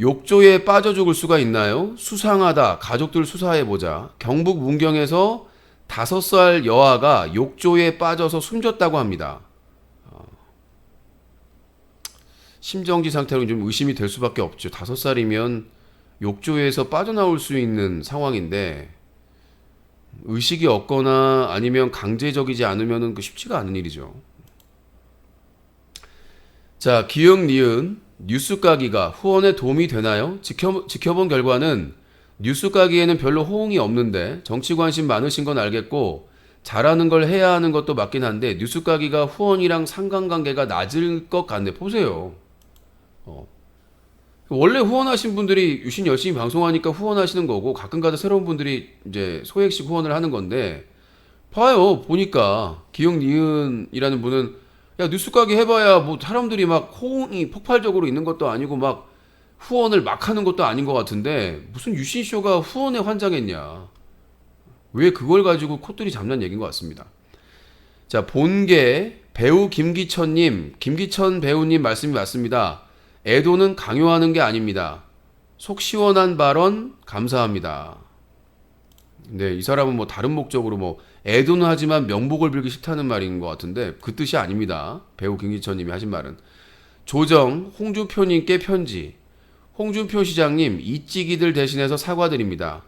욕조에 빠져 죽을 수가 있나요? 수상하다. 가족들 수사해보자. 경북 문경에서 5살 여아가 욕조에 빠져서 숨졌다고 합니다. 심정지 상태로 좀 의심이 될 수밖에 없죠. 5살이면 욕조에서 빠져나올 수 있는 상황인데 의식이 없거나 아니면 강제적이지 않으면 쉽지가 않은 일이죠. 자, 기흥 니은 뉴스 까기가 후원에 도움이 되나요? 지켜본 결과는 뉴스 까기에는 별로 호응이 없는데 정치 관심 많으신 건 알겠고 잘하는 걸 해야 하는 것도 맞긴 한데 뉴스 까기가 후원이랑 상관관계가 낮을 것 같네. 보세요. 원래 후원하신 분들이 유신 열심히 방송하니까 후원하시는 거고 가끔가다 새로운 분들이 이제 소액씩 후원을 하는 건데 봐요. 보니까 기흥 니은이라는 분은 야 뉴스 까기 해봐야 사람들이 막 호응이 폭발적으로 있는 것도 아니고 막 후원을 막 하는 것도 아닌 것 같은데 무슨 유신쇼가 후원에 환장했냐. 왜 그걸 가지고 콧들이 잡는 얘기인 것 같습니다. 자, 본계 배우 김기천 배우님 말씀이 맞습니다. 애도는 강요하는 게 아닙니다. 속 시원한 발언 감사합니다. 근데 이 사람은 다른 목적으로 애도는 하지만 명복을 빌기 싫다는 말인 것 같은데 그 뜻이 아닙니다. 배우 김기천님이 하신 말은. 조정 홍준표님께 편지. 홍준표 시장님 이찌기들 대신해서 사과드립니다.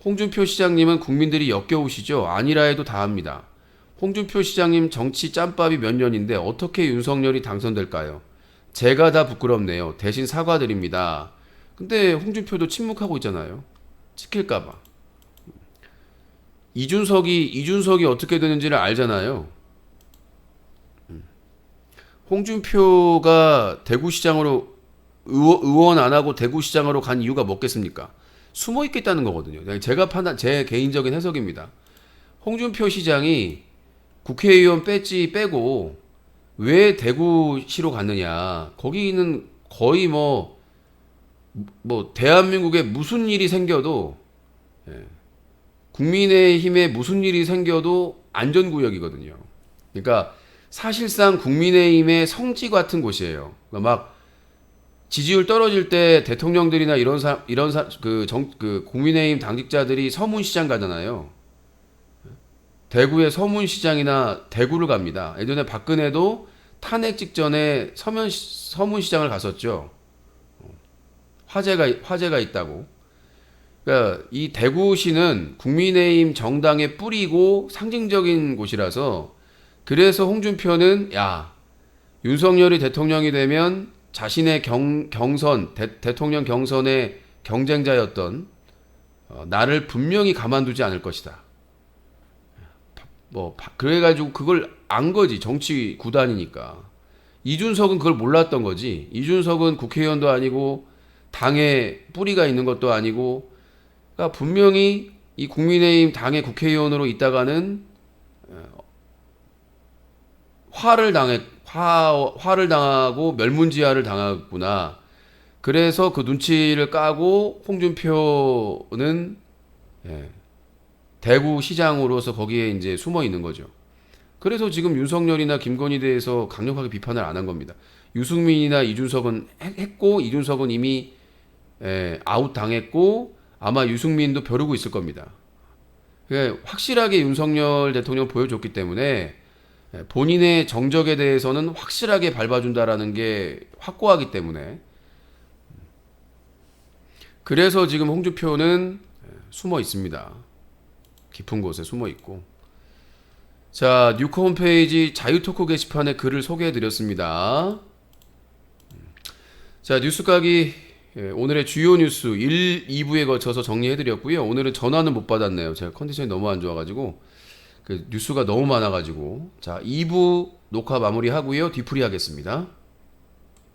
홍준표 시장님은 국민들이 역겨우시죠? 아니라 해도 다 합니다. 홍준표 시장님 정치 짬밥이 몇 년인데 어떻게 윤석열이 당선될까요? 제가 다 부끄럽네요. 대신 사과드립니다. 근데 홍준표도 침묵하고 있잖아요. 찍힐까봐. 이준석이 어떻게 되는지를 알잖아요. 홍준표가 대구시장으로 의원 안 하고 대구시장으로 간 이유가 뭐겠습니까? 숨어 있겠다는 거거든요. 제 개인적인 해석입니다. 홍준표 시장이 국회의원 배지 빼고 왜 대구시로 갔느냐. 거기는 거의 대한민국에 무슨 일이 생겨도 국민의힘에 무슨 일이 생겨도 안전구역이거든요. 그러니까 사실상 국민의힘의 성지 같은 곳이에요. 그러니까 막 지지율 떨어질 때 대통령들이나 국민의힘 당직자들이 서문시장 가잖아요. 대구의 서문시장이나 대구를 갑니다. 예전에 박근혜도 탄핵 직전에 서문시장을 갔었죠. 화재가 있다고. 그러니까 이 대구시는 국민의힘 정당의 뿌리고 상징적인 곳이라서 그래서 홍준표는 윤석열이 대통령이 되면 자신의 대통령 경선의 경쟁자였던 나를 분명히 가만두지 않을 것이다. 그래가지고 그걸 안 거지. 정치 구단이니까. 이준석은 그걸 몰랐던 거지. 이준석은 국회의원도 아니고 당에 뿌리가 있는 것도 아니고, 그러니까 분명히 이 국민의힘 당의 국회의원으로 있다가는 화를 당하고 멸문지화를 당하구나. 그래서 그 눈치를 까고 홍준표는 대구시장으로서 거기에 이제 숨어 있는 거죠. 그래서 지금 윤석열이나 김건희에 대해서 강력하게 비판을 안 한 겁니다. 유승민이나 이준석은 했고 이준석은 이미 아웃 당했고 아마 유승민도 벼르고 있을 겁니다. 그러니까 확실하게 윤석열 대통령 보여줬기 때문에 본인의 정적에 대해서는 확실하게 밟아준다라는 게 확고하기 때문에 그래서 지금 홍준표는 숨어 있습니다. 깊은 곳에 숨어 있고. 자, 뉴코 홈페이지 자유토크 게시판에 글을 소개해 드렸습니다. 자, 뉴스각이 오늘의 주요 뉴스 1, 2부에 거쳐서 정리해 드렸고요. 오늘은 전화는 못 받았네요. 제가 컨디션이 너무 안 좋아가지고 그 뉴스가 너무 많아가지고. 자, 2부 녹화 마무리하고요. 뒤풀이 하겠습니다.